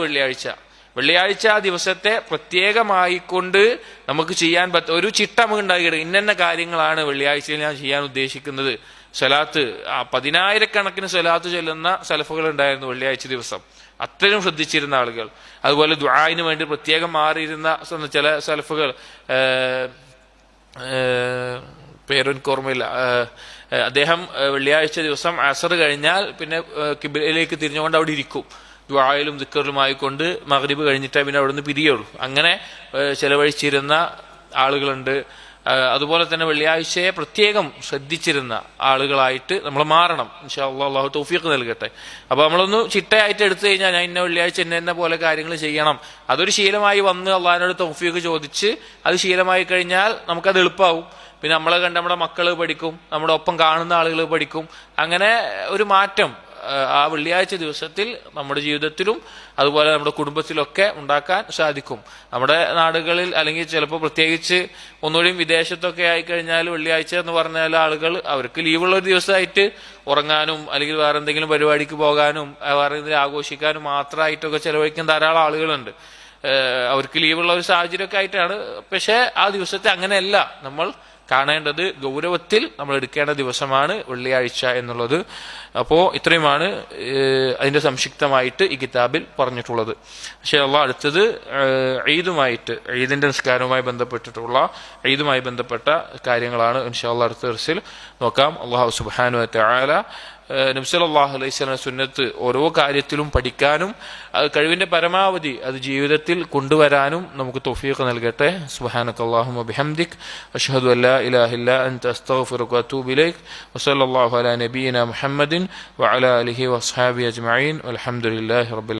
വെള്ളിയാഴ്ച ആ ദിവസത്തെ പ്രത്യേകമായിക്കൊണ്ട് നമുക്ക് ചെയ്യാൻ ഒരു ചിട്ട നമുക്ക് ഉണ്ടാക്കിയിട്ട് ഇന്ന കാര്യങ്ങളാണ് വെള്ളിയാഴ്ചയിൽ ഞാൻ ചെയ്യാൻ ഉദ്ദേശിക്കുന്നത്. സ്വലാത്ത് 10,000-കണക്കിന് സ്വലാത്ത് ചൊല്ലുന്ന സലഫുകൾ ഉണ്ടായിരുന്നു വെള്ളിയാഴ്ച ദിവസം, അത്രയും ശ്രദ്ധിച്ചിരുന്ന ആളുകൾ. അതുപോലെ ദുആഇന് വേണ്ടി പ്രത്യേകം മാറിയിരുന്ന ചില സലഫുകൾ, പേരെനിക്ക് ഓർമ്മയില്ല, അദ്ദേഹം വെള്ളിയാഴ്ച ദിവസം അസർ കഴിഞ്ഞാൽ പിന്നെ ഖിബ്ലയിലേക്ക് തിരിഞ്ഞുകൊണ്ട് അവിടെ ഇരിക്കും, ദുആയിലും ദിക്റിലുമായിക്കൊണ്ട് മഗ്രിബ് കഴിഞ്ഞിട്ടേ പിന്നെ അവിടെ നിന്ന് പിരിയുള്ളൂ. അങ്ങനെ ചെലവഴിച്ചിരുന്ന ആളുകളുണ്ട്. അതുപോലെ തന്നെ വെള്ളിയാഴ്ചയെ പ്രത്യേകം ശ്രദ്ധിച്ചിരുന്ന ആളുകളായിട്ട് നമ്മൾ മാറണം. ഇൻഷാ അല്ലാഹ് അല്ലാഹു തൗഫീഖ് നൽകട്ടെ. അപ്പൊ നമ്മളൊന്ന് ചിട്ടയായിട്ട് എടുത്തു കഴിഞ്ഞാൽ ഞാൻ ഇന്ന വെള്ളിയാഴ്ച എന്നെ പോലെ കാര്യങ്ങൾ ചെയ്യണം, അതൊരു ശീലമായി വന്ന് അള്ളാഹിനോട് തൗഫീഖ് ചോദിച്ച് അത് ശീലമായി കഴിഞ്ഞാൽ നമുക്കത് എളുപ്പമാവും. പിന്നെ നമ്മളെ കണ്ട് നമ്മുടെ മക്കൾ പഠിക്കും, നമ്മുടെ ഒപ്പം കാണുന്ന ആളുകൾ പഠിക്കും. അങ്ങനെ ഒരു മാറ്റം ആ വെള്ളിയാഴ്ച ദിവസത്തിൽ നമ്മുടെ ജീവിതത്തിലും അതുപോലെ നമ്മുടെ കുടുംബത്തിലൊക്കെ ഉണ്ടാക്കാൻ സാധിക്കും. നമ്മുടെ നാടുകളിൽ അല്ലെങ്കിൽ ചിലപ്പോൾ പ്രത്യേകിച്ച് ഒന്നുകൂടിയും വിദേശത്തൊക്കെ ആയിക്കഴിഞ്ഞാൽ വെള്ളിയാഴ്ച എന്ന് പറഞ്ഞാൽ ആളുകൾ അവർക്ക് ലീവുള്ള ഒരു ദിവസമായിട്ട് ഉറങ്ങാനും അല്ലെങ്കിൽ വേറെ എന്തെങ്കിലും പരിപാടിക്ക് പോകാനും വേറെ എന്തെങ്കിലും ആഘോഷിക്കാനും മാത്രമായിട്ടൊക്കെ ചെലവഴിക്കുന്ന ധാരാളം ആളുകളുണ്ട്. അവർക്ക് ലീവുള്ള ഒരു സാഹചര്യമൊക്കെ ആയിട്ടാണ്. പക്ഷെ ആ ദിവസത്തെ അങ്ങനെയല്ല നമ്മൾ കാണേണ്ടത്, ഗൗരവത്തിൽ നമ്മൾ എടുക്കേണ്ട ദിവസമാണ് വെള്ളിയാഴ്ച എന്നുള്ളത്. അപ്പോൾ ഇത്രയുമാണ് അതിന്റെ സംക്ഷിപ്തമായിട്ട് ഈ കിതാബിൽ പറഞ്ഞിട്ടുള്ളത്. പക്ഷേ അടുത്തത് ഈദിന്റെ നിസ്കാരവുമായി ബന്ധപ്പെട്ടിട്ടുള്ള ഈദുമായി ബന്ധപ്പെട്ട കാര്യങ്ങളാണ് ഇൻഷാ അല്ലാഹ് അടുത്ത ദർസിൽ നോക്കാം. അല്ലാഹു സുബ്ഹാനഹു വ തആല നബി സല്ലല്ലാഹു അലൈഹി വസല്ലം സുന്നത്ത് ഓരോ കാര്യത്തിലും പഠിക്കാനും കഴിവിന്റെ പരമാവധി അത് ജീവിതത്തിൽ കൊണ്ടുവരാനും നമുക്ക് തൗഫീഖ് നൽകട്ടെ. സുബ്ഹാനകല്ലാഹുമ്മ ബിഹംദിക് അഷ്ഹദു അല്ലാ ഇലാഹ ഇല്ലാ അൻത അസ്തഗ്ഫിറുക വഅതൂബു ഇലൈക് വസല്ലല്ലാഹു അലാ നബിയിനാ മുഹമ്മദിൻ വഅലാ ആലിഹി വഅസ്ഹാബിഹി അജ്മഈൻ വൽഹംദുലില്ലാഹി റബ്ബിൽ